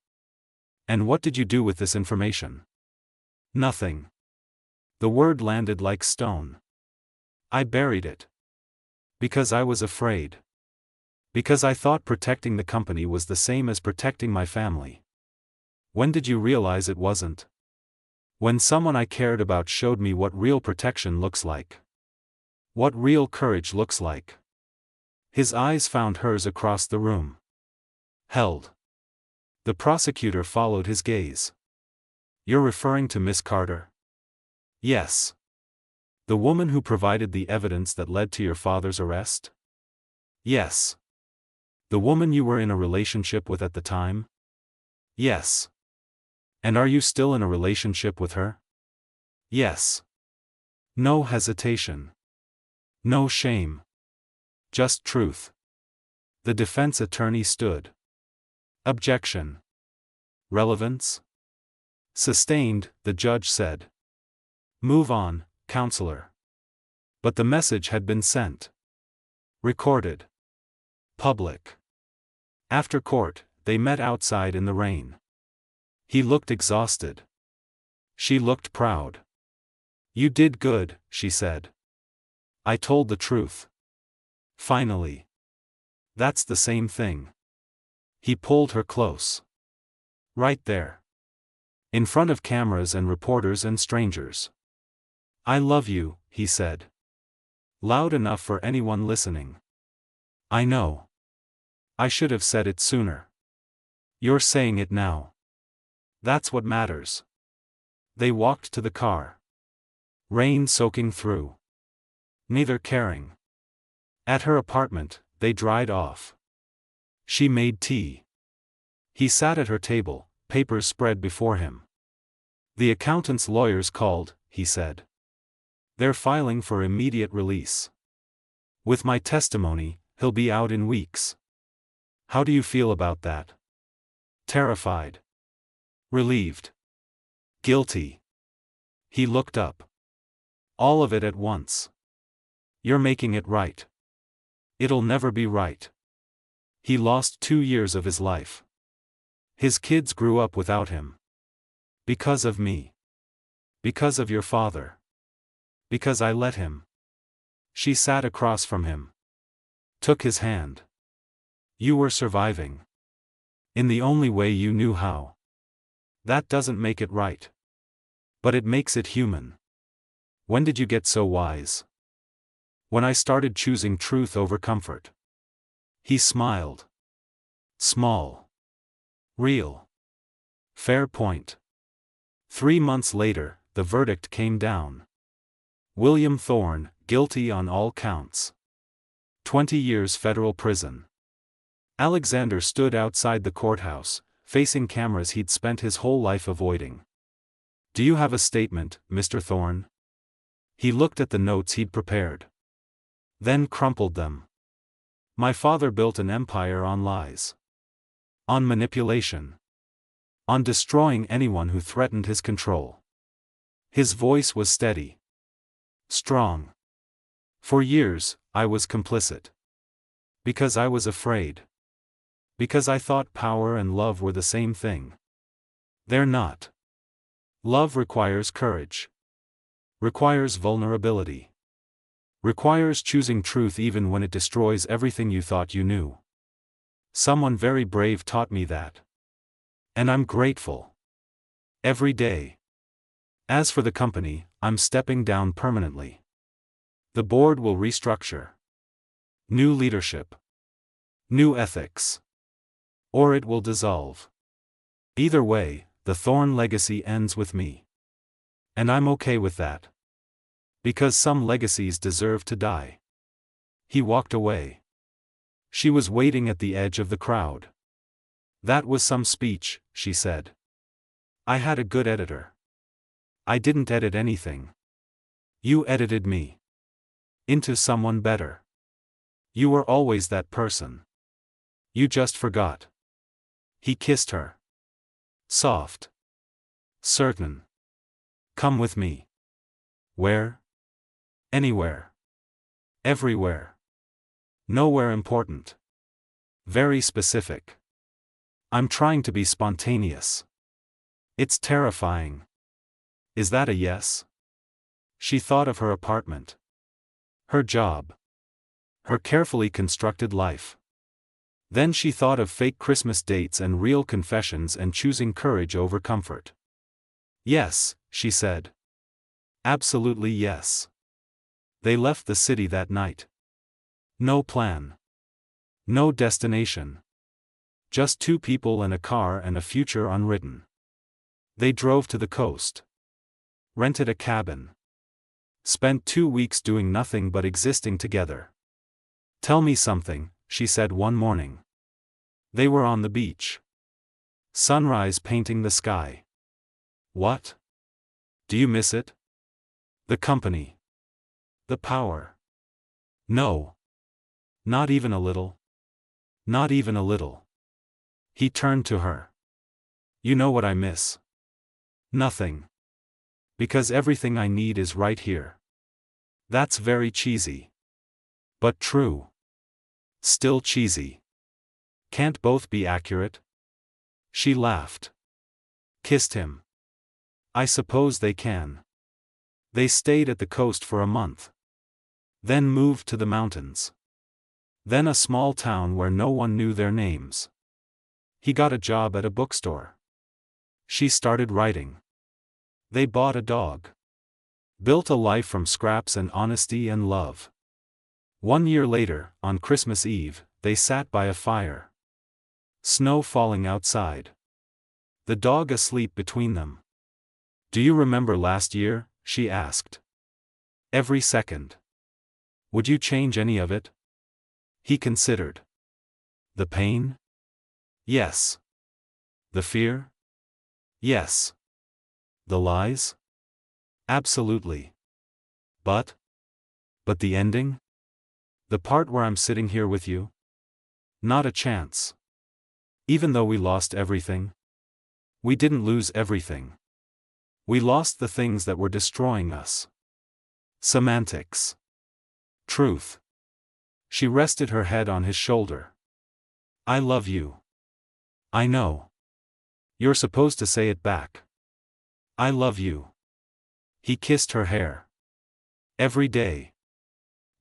And what did you do with this information? Nothing. The word landed like stone. I buried it. Because I was afraid. Because I thought protecting the company was the same as protecting my family. When did you realize it wasn't? When someone I cared about showed me what real protection looks like. What real courage looks like. His eyes found hers across the room. Held. The prosecutor followed his gaze. You're referring to Miss Carter? Yes. The woman who provided the evidence that led to your father's arrest? Yes. The woman you were in a relationship with at the time? Yes. And are you still in a relationship with her? Yes. No hesitation. No shame. Just truth. The defense attorney stood. Objection. Relevance? Sustained, the judge said. Move on, counselor. But the message had been sent. Recorded. Public. After court, they met outside in the rain. He looked exhausted. She looked proud. You did good, she said. I told the truth. Finally. That's the same thing. He pulled her close. Right there. In front of cameras and reporters and strangers. I love you, he said. Loud enough for anyone listening. I know. I should have said it sooner. You're saying it now. That's what matters. They walked to the car. Rain soaking through. Neither caring. At her apartment, they dried off. She made tea. He sat at her table, papers spread before him. The accountant's lawyers called, he said. They're filing for immediate release. With my testimony, he'll be out in weeks. How do you feel about that? Terrified. Relieved. Guilty. He looked up. All of it at once. You're making it right. It'll never be right. He lost 2 years of his life. His kids grew up without him. Because of me. Because of your father. Because I let him. She sat across from him. Took his hand. You were surviving. In the only way you knew how. That doesn't make it right. But it makes it human. When did you get so wise? When I started choosing truth over comfort. He smiled. Small. Real. Fair point. 3 months later, the verdict came down. William Thorne, guilty on all counts. 20 years federal prison. Alexander stood outside the courthouse, facing cameras he'd spent his whole life avoiding. Do you have a statement, Mr. Thorne? He looked at the notes he'd prepared. Then crumpled them. My father built an empire on lies. On manipulation. On destroying anyone who threatened his control. His voice was steady. Strong. For years, I was complicit. Because I was afraid. Because I thought power and love were the same thing. They're not. Love requires courage. Requires vulnerability. Requires choosing truth even when it destroys everything you thought you knew. Someone very brave taught me that. And I'm grateful. Every day. As for the company, I'm stepping down permanently. The board will restructure. New leadership. New ethics. Or it will dissolve. Either way, the Thorn legacy ends with me. And I'm okay with that. Because some legacies deserve to die. He walked away. She was waiting at the edge of the crowd. That was some speech, she said. I had a good editor. I didn't edit anything. You edited me. Into someone better. You were always that person. You just forgot. He kissed her. Soft. Certain. Come with me. Where? Anywhere. Everywhere. Nowhere important. Very specific. I'm trying to be spontaneous. It's terrifying. Is that a yes? She thought of her apartment. Her job. Her carefully constructed life. Then she thought of fake Christmas dates and real confessions and choosing courage over comfort. Yes, she said. Absolutely yes. They left the city that night. No plan. No destination. Just two people and a car and a future unwritten. They drove to the coast. Rented a cabin. Spent 2 weeks doing nothing but existing together. Tell me something, she said one morning. They were on the beach. Sunrise painting the sky. What? Do you miss it? The company. The power. No. Not even a little. Not even a little. He turned to her. You know what I miss? Nothing. Because everything I need is right here. That's very cheesy. But true. Still cheesy. Can't both be accurate? She laughed. Kissed him. I suppose they can. They stayed at the coast for a month. Then moved to the mountains. Then a small town where no one knew their names. He got a job at a bookstore. She started writing. They bought a dog. Built a life from scraps and honesty and love. 1 year later, on Christmas Eve, they sat by a fire. Snow falling outside. The dog asleep between them. Do you remember last year? She asked. Every second. Would you change any of it? He considered. The pain? Yes. The fear? Yes. The lies? Absolutely. But the ending? The part where I'm sitting here with you? Not a chance. Even though we lost everything? We didn't lose everything. We lost the things that were destroying us. Semantics. Truth. She rested her head on his shoulder. I love you. I know. You're supposed to say it back. I love you. He kissed her hair. Every day.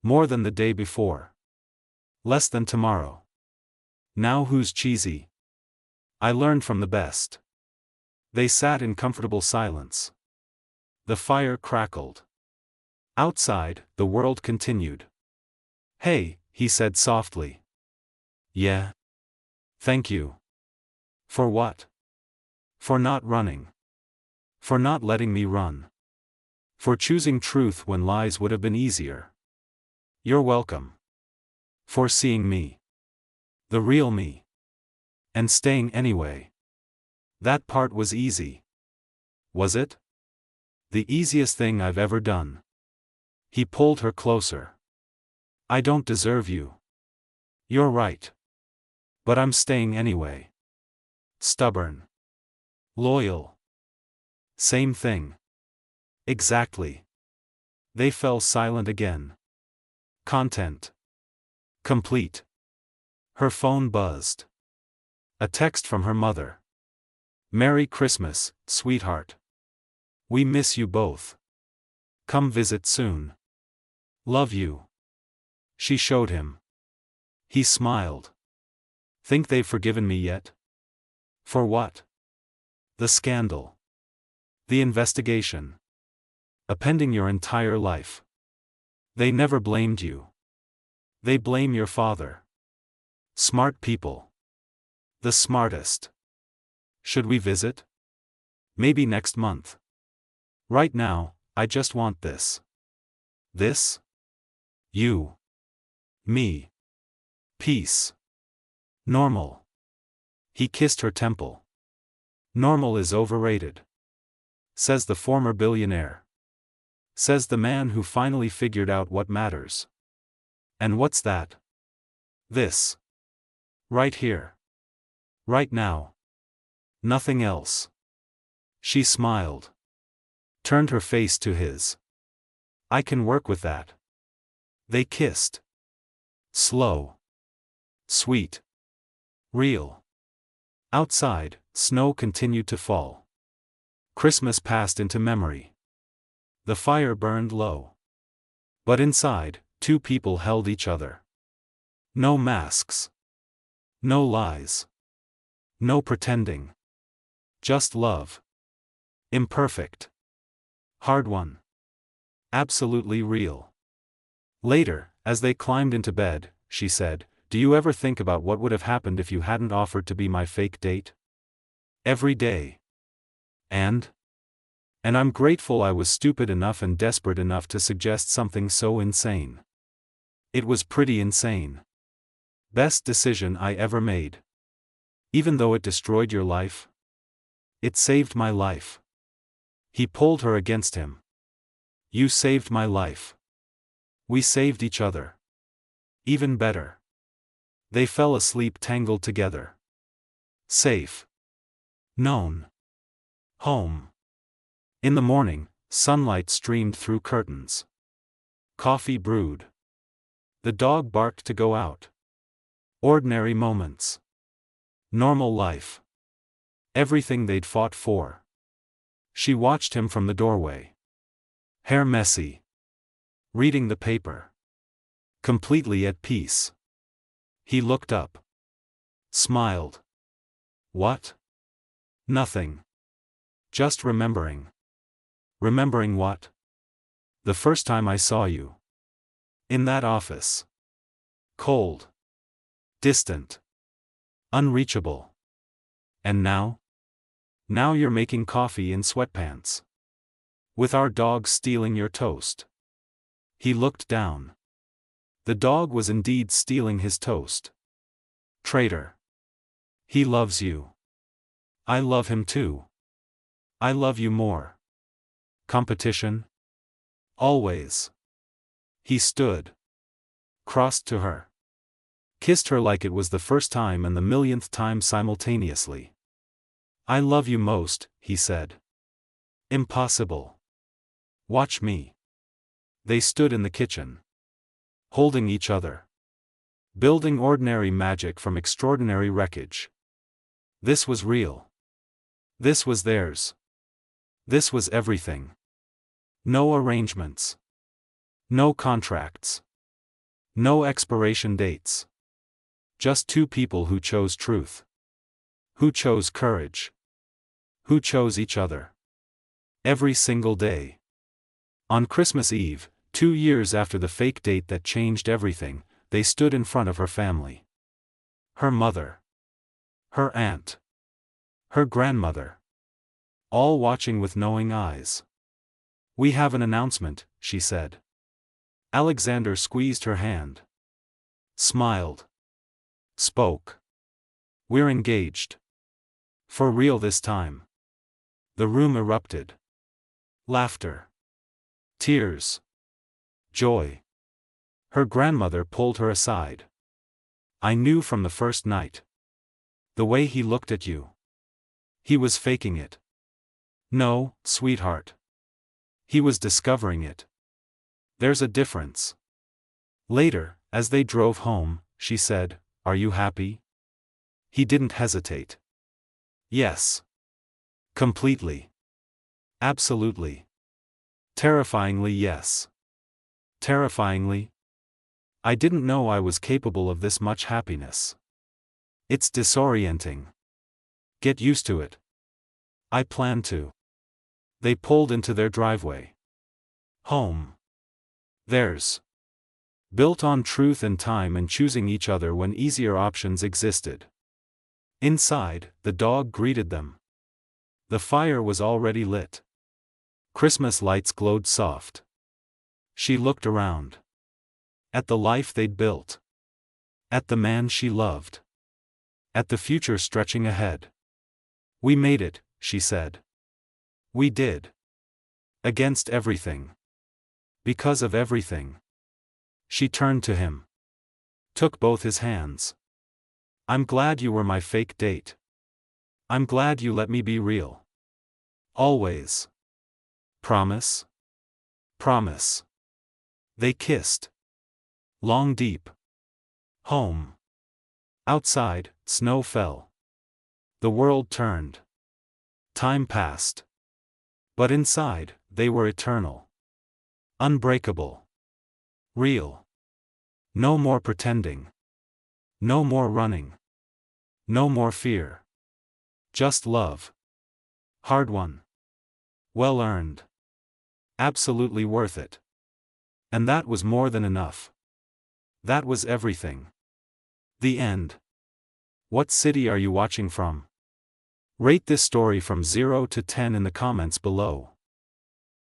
More than the day before. Less than tomorrow. Now who's cheesy? I learned from the best. They sat in comfortable silence. The fire crackled. Outside, the world continued. Hey, he said softly. Yeah. Thank you. For what? For not running. For not letting me run. For choosing truth when lies would have been easier. You're welcome. For seeing me. The real me. And staying anyway. That part was easy. Was it? The easiest thing I've ever done. He pulled her closer. I don't deserve you. You're right. But I'm staying anyway. Stubborn. Loyal. Same thing. Exactly. They fell silent again. Content. Complete. Her phone buzzed. A text from her mother. Merry Christmas, sweetheart. We miss you both. Come visit soon. Love you. She showed him. He smiled. Think they've forgiven me yet? For what? The scandal. The investigation. Appending your entire life. They never blamed you. They blame your father. Smart people. The smartest. Should we visit? Maybe next month. Right now, I just want this. This? You. Me. Peace. Normal. He kissed her temple. Normal is overrated. Says the former billionaire. Says the man who finally figured out what matters. And what's that? This. Right here. Right now. Nothing else. She smiled. Turned her face to his. I can work with that. They kissed. Slow. Sweet. Real. Outside, snow continued to fall. Christmas passed into memory. The fire burned low. But inside, two people held each other. No masks. No lies. No pretending. Just love. Imperfect. Hard-won. Absolutely real. Later, as they climbed into bed, she said, "Do you ever think about what would have happened if you hadn't offered to be my fake date? Every day. And I'm grateful I was stupid enough and desperate enough to suggest something so insane. It was pretty insane. Best decision I ever made. Even though it destroyed your life? It saved my life." He pulled her against him. "You saved my life. We saved each other. Even better." They fell asleep tangled together. Safe. Known. Home. In the morning, sunlight streamed through curtains. Coffee brewed. The dog barked to go out. Ordinary moments. Normal life. Everything they'd fought for. She watched him from the doorway. Hair messy. Reading the paper. Completely at peace. He looked up. Smiled. What? Nothing. Just remembering. Remembering what? The first time I saw you. In that office. Cold. Distant. Unreachable. And now? Now you're making coffee in sweatpants. With our dog stealing your toast. He looked down. The dog was indeed stealing his toast. Traitor. He loves you. I love him too. I love you more. Competition? Always. He stood. Crossed to her. Kissed her like it was the first time and the millionth time simultaneously. I love you most, he said. Impossible. Watch me. They stood in the kitchen. Holding each other. Building ordinary magic from extraordinary wreckage. This was real. This was theirs. This was everything. No arrangements. No contracts. No expiration dates. Just two people who chose truth. Who chose courage. Who chose each other. Every single day. On Christmas Eve, 2 years after the fake date that changed everything, they stood in front of her family. Her mother. Her aunt. Her grandmother. All watching with knowing eyes. We have an announcement, she said. Alexander squeezed her hand. Smiled. Spoke. We're engaged. For real this time. The room erupted. Laughter. Tears. Joy. Her grandmother pulled her aside. I knew from the first night. The way he looked at you. He was faking it. No, sweetheart. He was discovering it. There's a difference. Later, as they drove home, she said, Are you happy? He didn't hesitate. Yes. Completely. Absolutely. Terrifyingly yes. Terrifyingly. I didn't know I was capable of this much happiness. It's disorienting. Get used to it. I plan to. They pulled into their driveway. Home. Theirs. Built on truth and time and choosing each other when easier options existed. Inside, the dog greeted them. The fire was already lit. Christmas lights glowed soft. She looked around. At the life they'd built. At the man she loved. At the future stretching ahead. "We made it," she said. "We did. Against everything. Because of everything." She turned to him. Took both his hands. "I'm glad you were my fake date. I'm glad you let me be real. Always. Promise? Promise." They kissed. Long deep. Home. Outside, snow fell. The world turned. Time passed. But inside, they were eternal. Unbreakable. Real. No more pretending. No more running. No more fear. Just love. Hard won. Well earned. Absolutely worth it. And that was more than enough. That was everything. The end. What city are you watching from? Rate this story from 0 to 10 in the comments below.